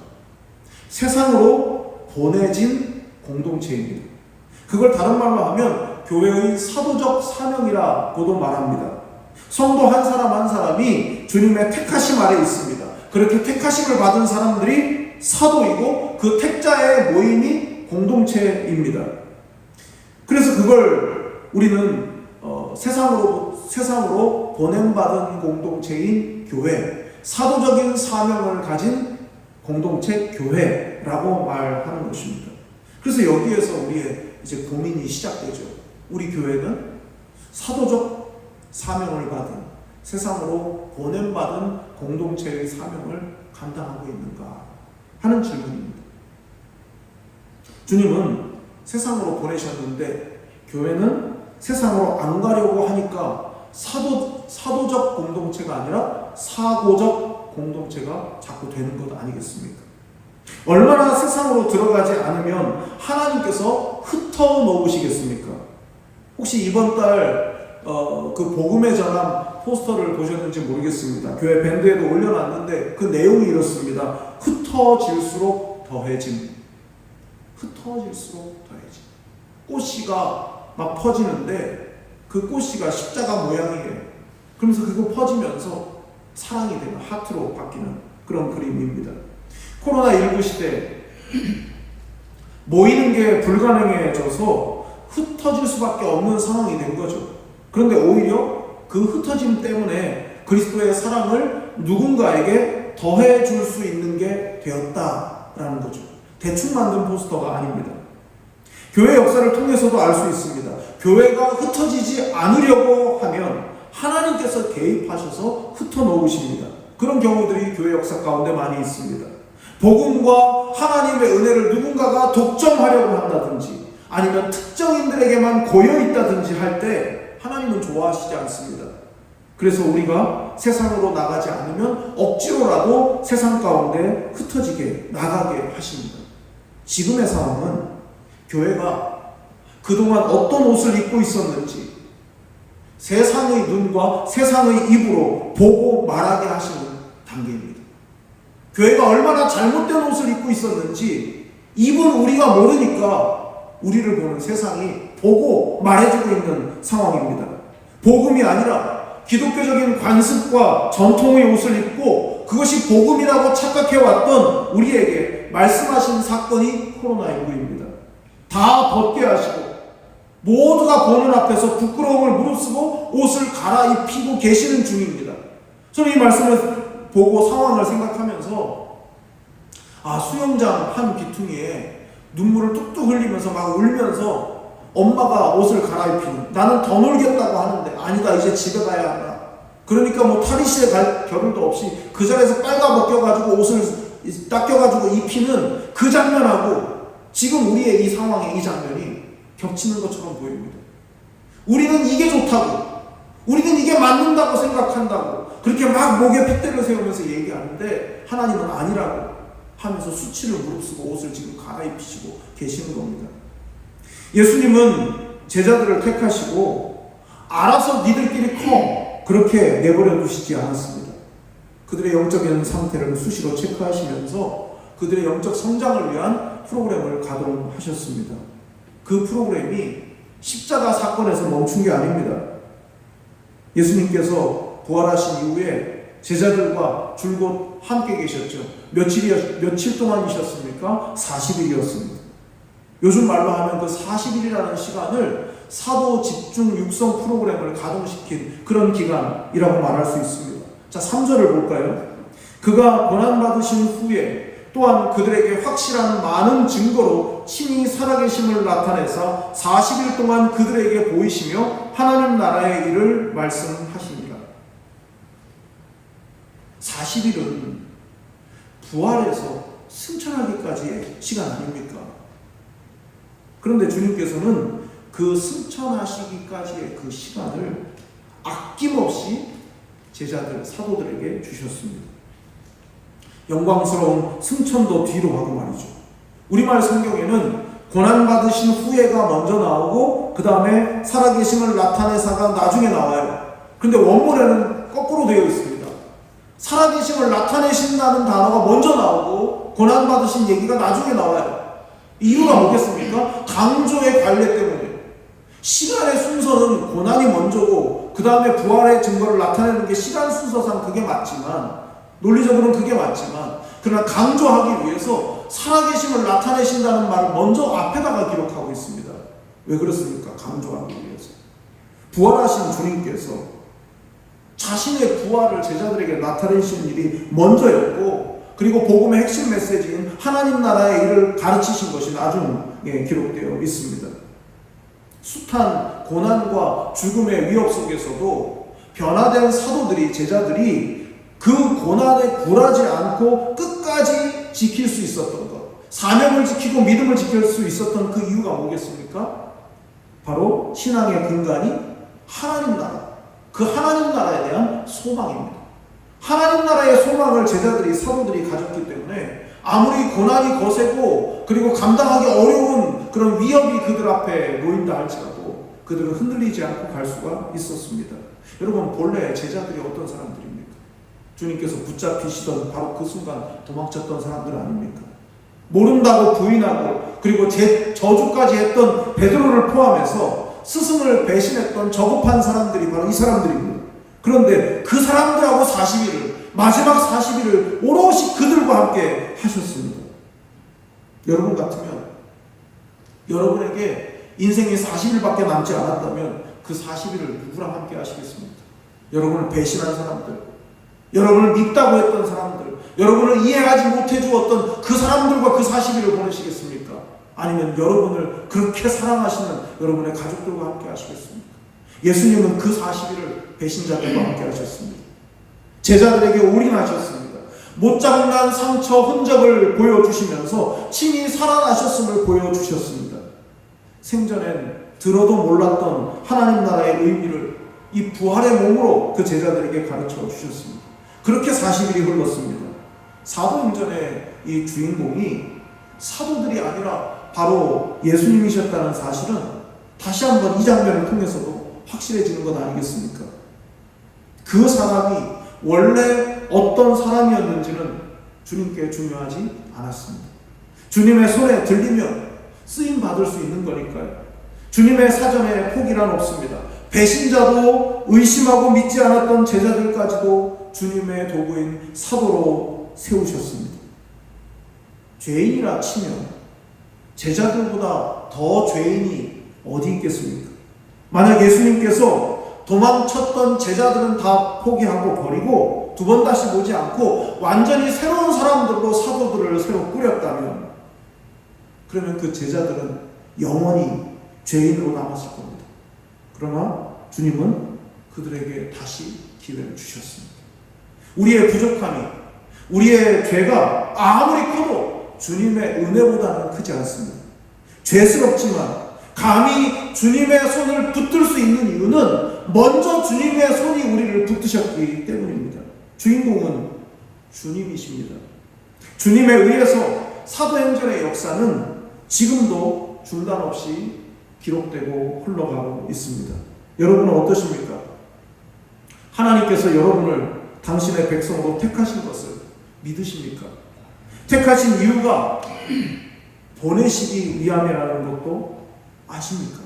Speaker 1: 세상으로 보내진 공동체입니다. 그걸 다른 말로 하면 교회의 사도적 사명이라고도 말합니다. 성도 한 사람 한 사람이 주님의 택하심 아래 있습니다. 그렇게 택하심을 받은 사람들이 사도이고 그 택자의 모임이 공동체입니다. 그래서 그걸 우리는 세상으로 보냄받은 공동체인 교회, 사도적인 사명을 가진 공동체 교회라고 말하는 것입니다. 그래서 여기에서 우리의 이제 고민이 시작되죠. 우리 교회는 사도적 사명을 받은, 세상으로 보냄받은 공동체의 사명을 감당하고 있는가 하는 질문입니다. 주님은 세상으로 보내셨는데 교회는 세상으로 안 가려고 하니까 사도적 공동체가 아니라 사고적 공동체가 자꾸 되는 것 아니겠습니까? 얼마나 세상으로 들어가지 않으면 하나님께서 흩어 놓으시겠습니까? 혹시 이번 달 그 복음의 전함 포스터를 보셨는지 모르겠습니다. 교회 밴드에도 올려놨는데 그 내용이 이렇습니다. 흩어질수록 더해짐. 꽃씨가 막 퍼지는데 그 꽃씨가 십자가 모양이에요. 그러면서 그거 퍼지면서 사랑이 되는 하트로 바뀌는 그런 그림입니다. 코로나19 시대 모이는 게 불가능해져서 흩어질 수밖에 없는 상황이 된 거죠. 그런데 오히려 그 흩어짐 때문에 그리스도의 사랑을 누군가에게 더해줄 수 있는 게 되었다라는 거죠. 대충 만든 포스터가 아닙니다. 교회 역사를 통해서도 알 수 있습니다. 교회가 흩어지지 않으려고 하면 하나님께서 개입하셔서 흩어놓으십니다. 그런 경우들이 교회 역사 가운데 많이 있습니다. 복음과 하나님의 은혜를 누군가가 독점하려고 한다든지 아니면 특정인들에게만 고여있다든지 할 때 하나님은 좋아하시지 않습니다. 그래서 우리가 세상으로 나가지 않으면 억지로라도 세상 가운데 흩어지게 나가게 하십니다. 지금의 상황은 교회가 그동안 어떤 옷을 입고 있었는지 세상의 눈과 세상의 입으로 보고 말하게 하시는 단계입니다. 교회가 얼마나 잘못된 옷을 입고 있었는지 입은 우리가 모르니까 우리를 보는 세상이 보고 말해주고 있는 상황입니다. 복음이 아니라 기독교적인 관습과 전통의 옷을 입고 그것이 복음이라고 착각해왔던 우리에게 말씀하신 사건이 코로나19입니다. 다 벗게 하시고 모두가 보는 앞에서 부끄러움을 무릅쓰고 옷을 갈아입히고 계시는 중입니다. 저는 이 말씀을 보고 상황을 생각하면서 수영장 한 귀퉁이에 눈물을 뚝뚝 흘리면서 막 울면서 엄마가 옷을 갈아입히는, 나는 더 놀겠다고 하는데 아니다, 이제 집에 가야 한다. 그러니까 뭐 탈의실에 갈 겨를도 없이 그 자리에서 빨가벗겨가지고 옷을 닦여가지고 입히는 그 장면하고 지금 우리의 이 상황의 이 장면이 겹치는 것처럼 보입니다. 우리는 이게 좋다고, 우리는 이게 맞는다고 생각한다고 그렇게 막 목에 핏대를 세우면서 얘기하는데 하나님은 아니라고 하면서 수치를 무릅쓰고 옷을 지금 갈아입히시고 계시는 겁니다. 예수님은 제자들을 택하시고 알아서 니들끼리 커 그렇게 내버려 두시지 않았습니다. 그들의 영적인 상태를 수시로 체크하시면서 그들의 영적 성장을 위한 프로그램을 가동하셨습니다. 그 프로그램이 십자가 사건에서 멈춘 게 아닙니다. 예수님께서 부활하신 이후에 제자들과 줄곧 함께 계셨죠. 며칠 동안이셨습니까? 40일이었습니다. 요즘 말로 하면 그 40일이라는 시간을 사도 집중 육성 프로그램을 가동시킨 그런 기간이라고 말할 수 있습니다. 자, 3절을 볼까요? 그가 고난받으신 후에 또한 그들에게 확실한 많은 증거로 친히 살아계심을 나타내사 40일 동안 그들에게 보이시며 하나님 나라의 일을 말씀하시니라. 40일은 부활해서 승천하기까지의 시간 아닙니까? 그런데 주님께서는 그 승천하시기까지의 그 시간을 아낌없이 제자들, 사도들에게 주셨습니다. 영광스러운 승천도 뒤로 하고 말이죠. 우리말 성경에는 고난받으신 후에가 먼저 나오고 그 다음에 살아계심을 나타내사가 나중에 나와요. 그런데 원문에는 거꾸로 되어 있습니다. 살아계심을 나타내신다는 단어가 먼저 나오고 고난받으신 얘기가 나중에 나와요. 이유가 뭐겠습니까? 강조의 관례 때문에. 시간의 순서는 고난이 먼저고 그 다음에 부활의 증거를 나타내는 게 시간 순서상 그게 맞지만, 논리적으로는 그게 맞지만, 그러나 강조하기 위해서 살아계심을 나타내신다는 말을 먼저 앞에다가 기록하고 있습니다. 왜 그렇습니까? 강조하기 위해서. 부활하신 주님께서 자신의 부활을 제자들에게 나타내신 일이 먼저였고, 그리고 복음의 핵심 메시지인 하나님 나라의 일을 가르치신 것이 나중에 기록되어 있습니다. 숱한 고난과 죽음의 위협 속에서도 변화된 사도들이, 제자들이 그 고난에 굴하지 않고 끝까지 지킬 수 있었던 것, 사명을 지키고 믿음을 지킬 수 있었던 그 이유가 뭐겠습니까? 바로 신앙의 근간이 하나님 나라, 그 하나님 나라에 대한 소망입니다. 하나님 나라의 소망을 제자들이, 사도들이 가졌기 때문에 아무리 고난이 거세고 그리고 감당하기 어려운 그런 위협이 그들 앞에 놓인다 할지라도 그들은 흔들리지 않고 갈 수가 있었습니다. 여러분, 본래 제자들이 어떤 사람들입니까? 주님께서 붙잡히시던 바로 그 순간 도망쳤던 사람들 아닙니까? 모른다고 부인하고 그리고 저주까지 했던 베드로를 포함해서 스승을 배신했던 저급한 사람들이 바로 이 사람들입니다. 그런데 그 사람들하고 40일을, 마지막 40일을 오롯이 그들과 함께 하셨습니다. 여러분 같으면, 여러분에게 인생이 40일밖에 남지 않았다면 그 40일을 누구랑 함께 하시겠습니까? 여러분을 배신한 사람들, 여러분을 믿다고 했던 사람들, 여러분을 이해하지 못해 주었던 그 사람들과 그 40일을 보내시겠습니까? 아니면 여러분을 그렇게 사랑하시는 여러분의 가족들과 함께 하시겠습니까? 예수님은 그 40일을 배신자들과 함께 하셨습니다. 제자들에게 올인하셨습니다. 못장난 상처 흔적을 보여주시면서 친히 살아나셨음을 보여주셨습니다. 생전엔 들어도 몰랐던 하나님 나라의 의미를 이 부활의 몸으로 그 제자들에게 가르쳐 주셨습니다. 그렇게 40일이 흘렀습니다. 사도행전의 이 주인공이 사도들이 아니라 바로 예수님이셨다는 사실은 다시 한번 이 장면을 통해서도 확실해지는 것 아니겠습니까? 그 사람이 원래 어떤 사람이었는지는 주님께 중요하지 않았습니다. 주님의 손에 들리면 쓰임 받을 수 있는 거니까요. 주님의 사전에 포기란 없습니다. 배신자도 의심하고 믿지 않았던 제자들까지도 주님의 도구인 사도로 세우셨습니다. 죄인이라 치면 제자들보다 더 죄인이 어디 있겠습니까? 만약 예수님께서 도망쳤던 제자들은 다 포기하고 버리고 두 번 다시 보지 않고 완전히 새로운 사람들로 사도들을 새로 꾸렸다면, 그러면 그 제자들은 영원히 죄인으로 남았을 겁니다. 그러나 주님은 그들에게 다시 기회를 주셨습니다. 우리의 부족함이, 우리의 죄가 아무리 커도 주님의 은혜보다는 크지 않습니다. 죄스럽지만 감히 주님의 손을 붙들 수 있는 이유는 먼저 주님의 손이 우리를 붙드셨기 때문입니다. 주인공은 주님이십니다. 주님에 의해서 사도행전의 역사는 지금도 중단 없이 기록되고 흘러가고 있습니다. 여러분은 어떠십니까? 하나님께서 여러분을 당신의 백성으로 택하신 것을 믿으십니까? 택하신 이유가 보내시기 위함이라는 것도 아십니까?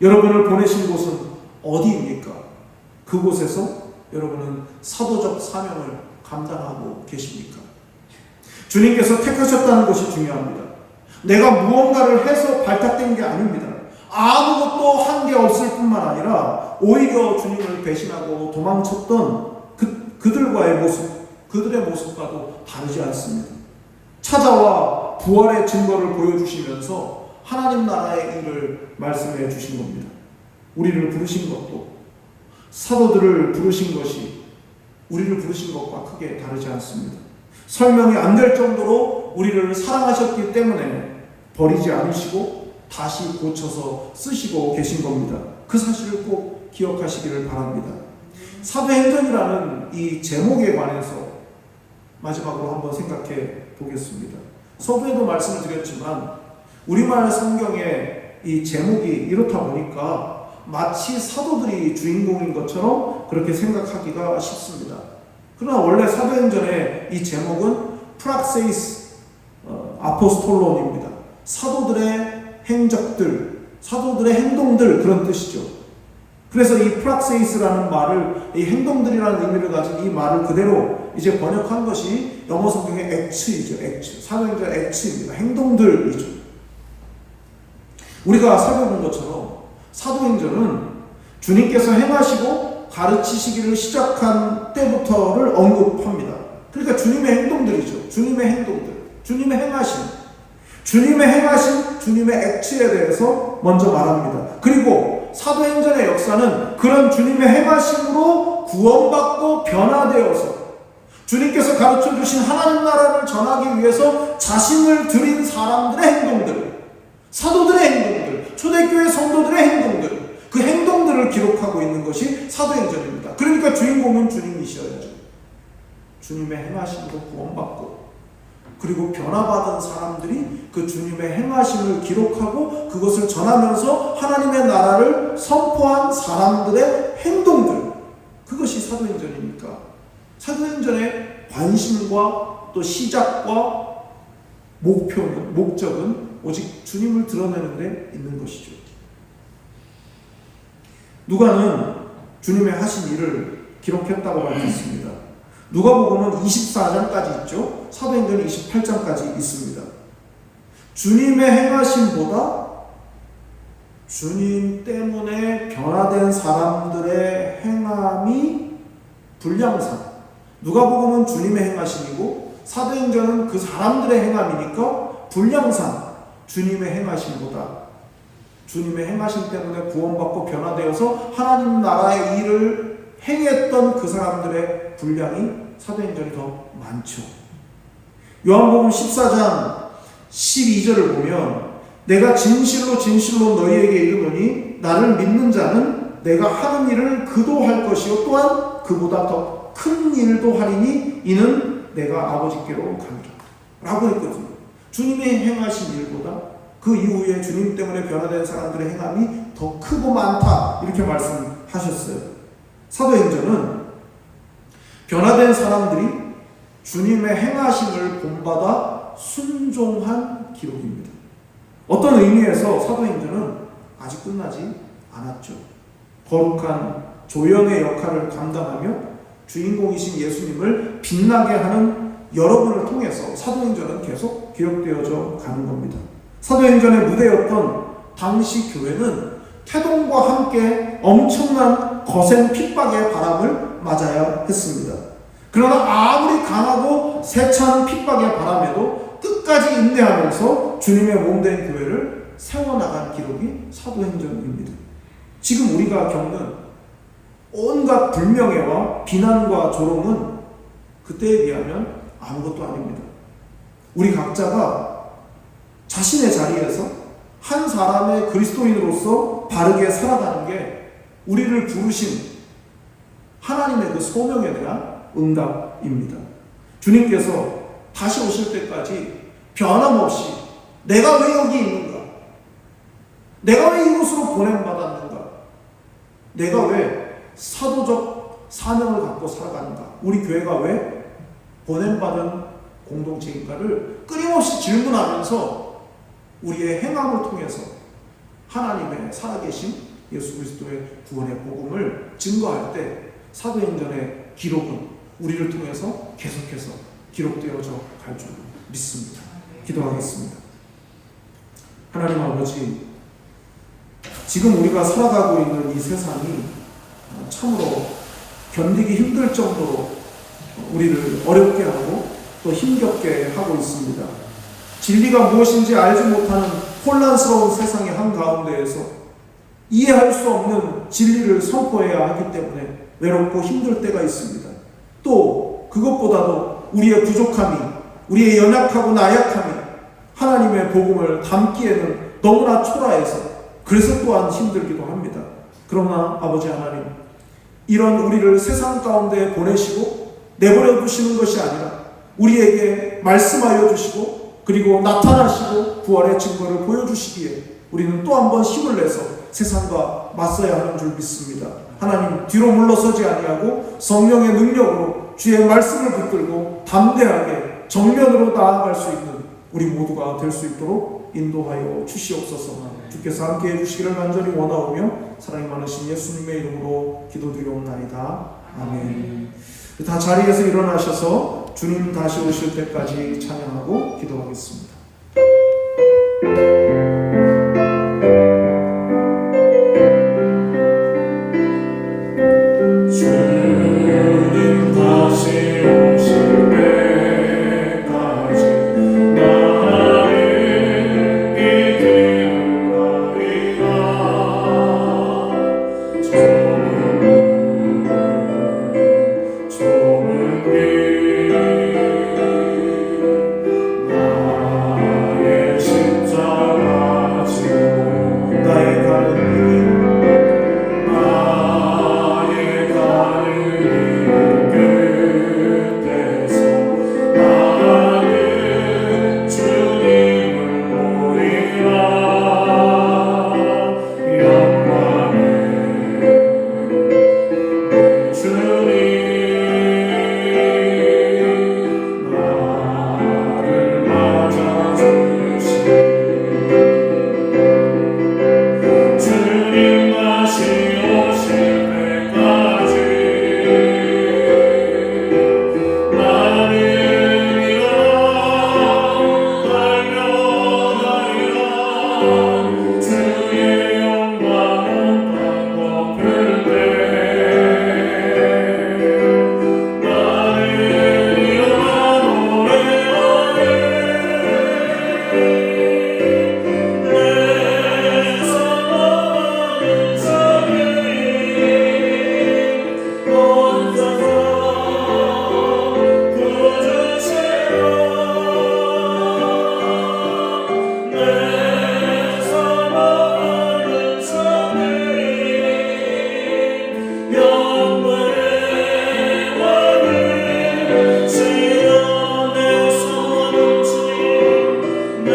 Speaker 1: 여러분을 보내신 곳은 어디입니까? 그곳에서 여러분은 사도적 사명을 감당하고 계십니까? 주님께서 택하셨다는 것이 중요합니다. 내가 무언가를 해서 발탁된 게 아닙니다. 아무것도 한 게 없을 뿐만 아니라 오히려 주님을 배신하고 도망쳤던 그들과의 모습, 그들의 모습과도 다르지 않습니다. 찾아와 부활의 증거를 보여주시면서 하나님 나라의 일을 말씀해 주신 겁니다. 우리를 부르신 것도, 사도들을 부르신 것이 우리를 부르신 것과 크게 다르지 않습니다. 설명이 안 될 정도로 우리를 사랑하셨기 때문에 버리지 않으시고 다시 고쳐서 쓰시고 계신 겁니다. 그 사실을 꼭 기억하시기를 바랍니다. 사도행전이라는 이 제목에 관해서 마지막으로 한번 생각해 보겠습니다. 서두에도 말씀을 드렸지만 우리말 성경의 이 제목이 이렇다 보니까 마치 사도들이 주인공인 것처럼 그렇게 생각하기가 쉽습니다. 그러나 원래 사도행전의 이 제목은 프락세이스 아포스톨론입니다. 사도들의 행적들, 사도들의 행동들, 그런 뜻이죠. 그래서 이 프락세이스라는 말을, 이 행동들이라는 의미를 가진 이 말을 그대로 이제 번역한 것이 영어 성경의 액츠이죠. 액츠. 사도행전 액츠입니다. 행동들이죠. 우리가 살펴본 것처럼 사도행전은 주님께서 행하시고 가르치시기를 시작한 때부터를 언급합니다. 그러니까 주님의 행동들이죠. 주님의 행동들, 주님의 행하심, 주님의 액츠에 대해서 먼저 말합니다. 그리고 사도행전의 역사는 그런 주님의 행하심으로 구원받고 변화되어서 주님께서 가르쳐 주신 하나님 나라를 전하기 위해서 자신을 드린 사람들의 행동들, 사도들의 행동들, 초대교회 성도들의 행동들, 그 행동들을 기록하고 있는 것이 사도행전입니다. 그러니까 주인공은 주님이셔야죠. 주님의 행하심으로 구원받고 그리고 변화받은 사람들이 그 주님의 행하심을 기록하고 그것을 전하면서 하나님의 나라를 선포한 사람들의 행동들, 그것이 사도행전이니까 사도행전의 관심과 또 시작과 목적은 오직 주님을 드러내는 데 있는 것이죠. 누가는 주님의 하신 일을 기록했다고 밝혔습니다. 누가복음은 24장까지 있죠. 사도행전은 28장까지 있습니다. 주님의 행하심보다 주님 때문에 변화된 사람들의 행함이 분량상, 누가복음은 주님의 행하심이고 사도행전은 그 사람들의 행함이니까 분량상 주님의 행하심보다, 주님의 행하심 때문에 구원받고 변화되어서 하나님 나라의 일을 행했던 그 사람들의 분량이 사도행전이 더 많죠. 요한복음 14장 12절을 보면 내가 진실로 진실로 너희에게 이르노니 나를 믿는 자는 내가 하는 일을 그도 할 것이요 또한 그보다 더 큰 일도 하리니 이는 내가 아버지께로 가리라 라고 했거든요. 주님의 행하신 일보다 그 이후에 주님 때문에 변화된 사람들의 행함이 더 크고 많다, 이렇게 말씀하셨어요. 사도행전은 변화된 사람들이 주님의 행하심을 본받아 순종한 기록입니다. 어떤 의미에서 사도행전은 아직 끝나지 않았죠. 거룩한 조연의 역할을 감당하며 주인공이신 예수님을 빛나게 하는 여러분을 통해서 사도행전은 계속 기록되어져 가는 겁니다. 사도행전의 무대였던 당시 교회는 태동과 함께 엄청난 거센 핍박의 바람을 맞아야 했습니다. 그러나 아무리 강하고 세찬 핍박의 바람에도 끝까지 인내하면서 주님의 몸된 교회를 세워나간 기록이 사도행전입니다. 지금 우리가 겪는 온갖 불명예와 비난과 조롱은 그때에 비하면 아무것도 아닙니다. 우리 각자가 자신의 자리에서 한 사람의 그리스도인으로서 바르게 살아가는 게 우리를 부르신 하나님의 그 소명에 대한 응답입니다. 주님께서 다시 오실 때까지 변함없이 내가 왜 여기 있는가? 내가 왜 이곳으로 보냄받았는가? 내가 왜 사도적 사명을 갖고 살아가는가? 우리 교회가 왜 보냄받은 공동체인가를 끊임없이 질문하면서 우리의 행함을 통해서 하나님의 살아계신 예수 그리스도의 구원의 복음을 증거할 때 사도행전의 기록은 우리를 통해서 계속해서 기록되어져 갈 줄 믿습니다. 기도하겠습니다. 하나님 아버지, 지금 우리가 살아가고 있는 이 세상이 참으로 견디기 힘들 정도로 우리를 어렵게 하고 또 힘겹게 하고 있습니다. 진리가 무엇인지 알지 못하는 혼란스러운 세상의 한가운데에서 이해할 수 없는 진리를 선포해야 하기 때문에 외롭고 힘들 때가 있습니다. 또 그것보다도 우리의 부족함이, 우리의 연약하고 나약함이 하나님의 복음을 담기에는 너무나 초라해서 그래서 또한 힘들기도 합니다. 그러나 아버지 하나님, 이런 우리를 세상 가운데 보내시고 내버려 두시는 것이 아니라 우리에게 말씀하여 주시고 그리고 나타나시고 부활의 증거를 보여주시기에 우리는 또 한 번 힘을 내서 세상과 맞서야 하는 줄 믿습니다. 하나님, 뒤로 물러서지 아니하고 성령의 능력으로 주의 말씀을 붙들고 담대하게 정면으로 나아갈 수 있는 우리 모두가 될 수 있도록 인도하여 주시옵소서. 주께서 함께 해주시기를 간절히 원하오며 사랑이 많으신 예수님의 이름으로 기도드리옵나이다. 아멘. 다 자리에서 일어나셔서 주님 다시 오실 때까지 찬양하고 기도하겠습니다. 주님 다시 오실 때까지 나를 이끌어리라. 좁은 길 나의 십자가 지고 나의 가는 끝에서 나는 주님을 보리라. 영광의 주님, 나를 맞아주시니 주님 다시 오실 때까지 나는 달려가리라. 주의 영광 온 땅 덮을 때 나는 일어나 노래하리. 내 사랑하는 주님, 온 세상 구주시라. 내 사랑하는 주님, 영광의 왕을 지어내서는 주님, 내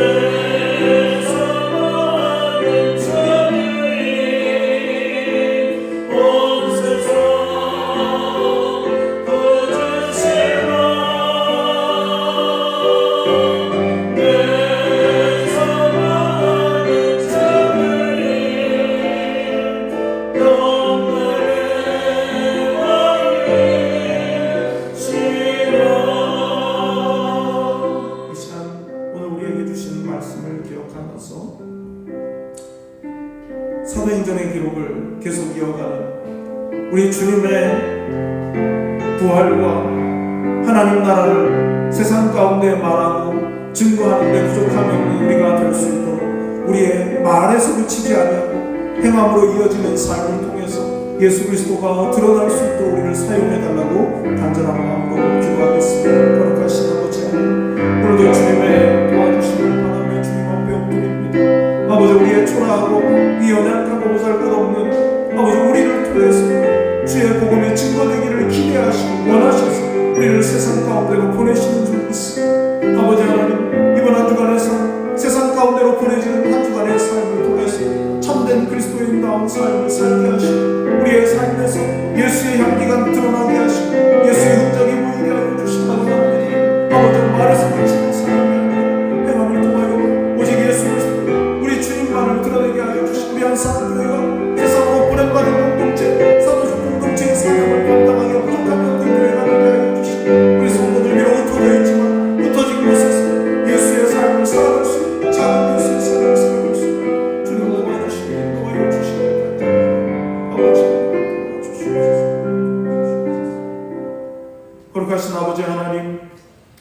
Speaker 1: 사랑하는 주님, 온 세상 구주시라. 내 사랑하는 주님, 영광의 왕을 지어. 이 시간 오늘 우리에게 주신 말씀을 기억하면서 사도행전의 기록을 계속 이어가는 우리 주님의 부활과 하나님 나라를 세상 가운데 말하고 증거하는 데 부족함이 없는 우리가 될 수 있도록 우리의 말에서 그치지 아니하고 행함으로 이어지는 삶을 통해서 예수 그리스도가 드러날 수 있도록 우리를 사용해달라고 간절한 마음으로 기도하겠습니다. 거룩하신 아버지 하나님, 오늘도 주님의 도와주심을 바라며 주님 앞에 엎드립니다. 아버지, 우리의 초라하고 이 연약하고 보잘것없는 아버지 우리를 통해서 주의 복음의 증거되기를 기대하시고 원하셔서 우리를 세상 가운데로 보내시는 줄 믿습니다. 아버지 하나님, 이번 한 주간에서 세상 가운데로 보내지는 한 주간의 삶을 통해서 참된 그리스도인다운 삶을 살게 하시고 우리의 삶에서 예수의 향기가 드러나게 하시고 예수의 흔적이 보이게 하여 주시기 바랍니다. 아버지, 말에서 그치는 사람이 아니라 행함을 통하여 오직 예수 그리스도 우리 주님만을 드러내게 하여 주시고 우리 한 사람 교회가 세상 거룩하신 아버지 하나님,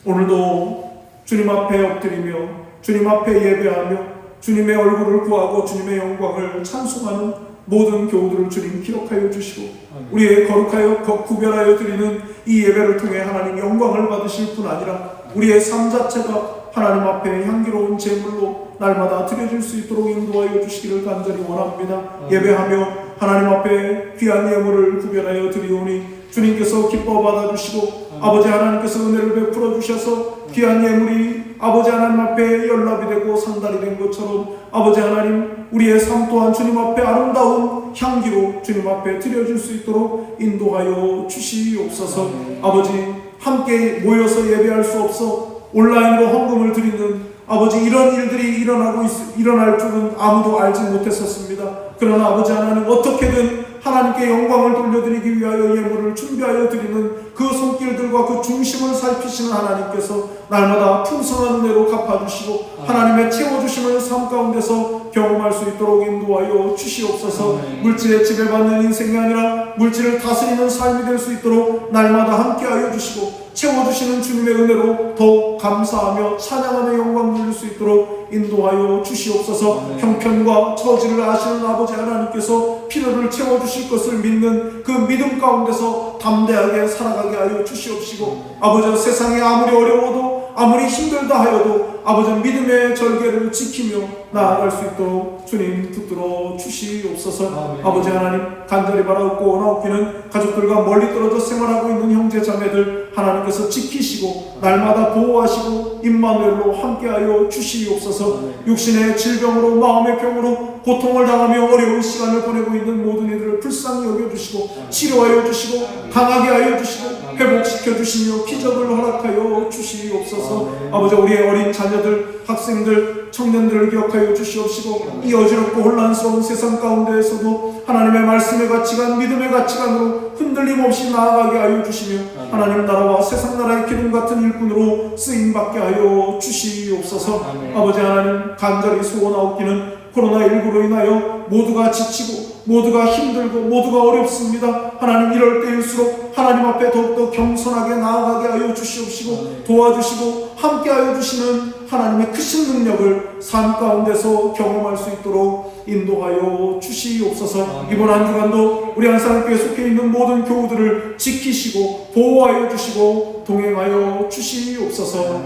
Speaker 1: 오늘도 주님 앞에 엎드리며 주님 앞에 예배하며 주님의 얼굴을 구하고 주님의 영광을 찬송하는 모든 교우들을 주님 기억하여 주시고 우리의 거룩하여 구별하여 드리는 이 예배를 통해 하나님 영광을 받으실 뿐 아니라 우리의 삶 자체가 하나님 앞에 향기로운 제물로 날마다 드려질 수 있도록 인도하여 주시기를 간절히 원합니다. 예배하며 하나님 앞에 귀한 예물을 구별하여 드리오니 주님께서 기뻐 받아주시고 아버지 하나님께서 은혜를 베풀어 주셔서 귀한 예물이 아버지 하나님 앞에 연락이 되고 상달이 된 것처럼 아버지 하나님 우리의 삶 또한 주님 앞에 아름다운 향기로 주님 앞에 드려질 수 있도록 인도하여 주시옵소서. 아버지 함께 모여서 예배할 수 없어 온라인으로 헌금을 드리는 아버지 이런 일들이 일어날 줄은 아무도 알지 못했었습니다. 그러나 아버지 하나님 어떻게든 하나님께 영광을 돌려드리기 위하여 예물을 준비하여 드리는 그 손길들과 그 중심을 살피시는 하나님께서 날마다 풍성한 은혜로 갚아주시고 하나님의 채워주심을 삶 가운데서 경험할 수 있도록 인도하여 주시옵소서. 물질에 지배받는 인생이 아니라 물질을 다스리는 삶이 될 수 있도록 날마다 함께하여 주시고 채워주시는 주님의 은혜로 더욱 감사하며 찬양하며 영광 돌릴 수 있도록 인도하여 주시옵소서. 형편과 처지를 아시는 아버지 하나님께서 필요를 채워주실 것을 믿는 그 믿음 가운데서 담대하게 살아가게 하여 주시옵시고 아버지 세상이 아무리 어려워도 아무리 힘들다 하여도 아버지 믿음의 절개를 지키며 나아갈 수 있도록 주님 붙들어 주시옵소서. 아버지 하나님 간절히 바라옵고 원하옵기는 가족들과 멀리 떨어져 생활하고 있는 형제 자매들 하나님께서 지키시고 날마다 보호하시고 임마누엘로 함께하여 주시옵소서. 육신의 질병으로 마음의 병으로 고통을 당하며 어려운 시간을 보내고 있는 모든 이들을 불쌍히 여겨주시고 치료하여 주시고 강하게 하여 주시고 회복시켜 주시며 기적을 허락하여 주시옵소서. 아버지 우리의 어린 자녀들 학생들 청년들을 기억하여 주시옵시고 이 어지럽고 혼란스러운 세상 가운데에서도 하나님의 말씀의 가치관 믿음의 가치관으로 흔들림 없이 나아가게 하여 주시며 하나님 나라와 세상 나라의 기둥 같은 일꾼으로 쓰임받게 하여 주시옵소서. 아버지 하나님 간절히 소원하옵기는 코로나19로 인하여 모두가 지치고 모두가 힘들고 모두가 어렵습니다. 하나님 이럴 때일수록 하나님 앞에 더욱더 겸손하게 나아가게 하여 주시옵시고 도와주시고 함께하여 주시는 하나님의 크신 능력을 삶 가운데서 경험할 수 있도록 인도하여 주시옵소서. 이번 한 주간도 우리 한사람교회 속해 있는 모든 교우들을 지키시고 보호하여 주시고 동행하여 주시옵소서.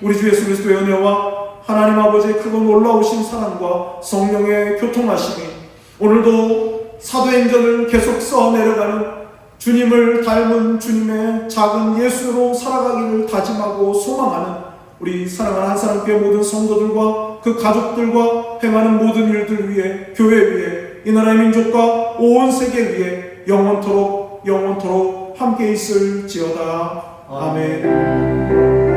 Speaker 1: 우리 주 예수 그리스도의 은혜와 하나님 아버지의 크고 놀라우신 사랑과 성령의 교통하심이 오늘도 사도행전을 계속 써내려가는 주님을 닮은 주님의 작은 예수로 살아가기를 다짐하고 소망하는 우리 사랑하는 한사람교회 모든 성도들과 그 가족들과 행하는 모든 일들 위해 교회 위해 이 나라의 민족과 온 세계 위해 영원토록 함께 있을지어다. 아멘.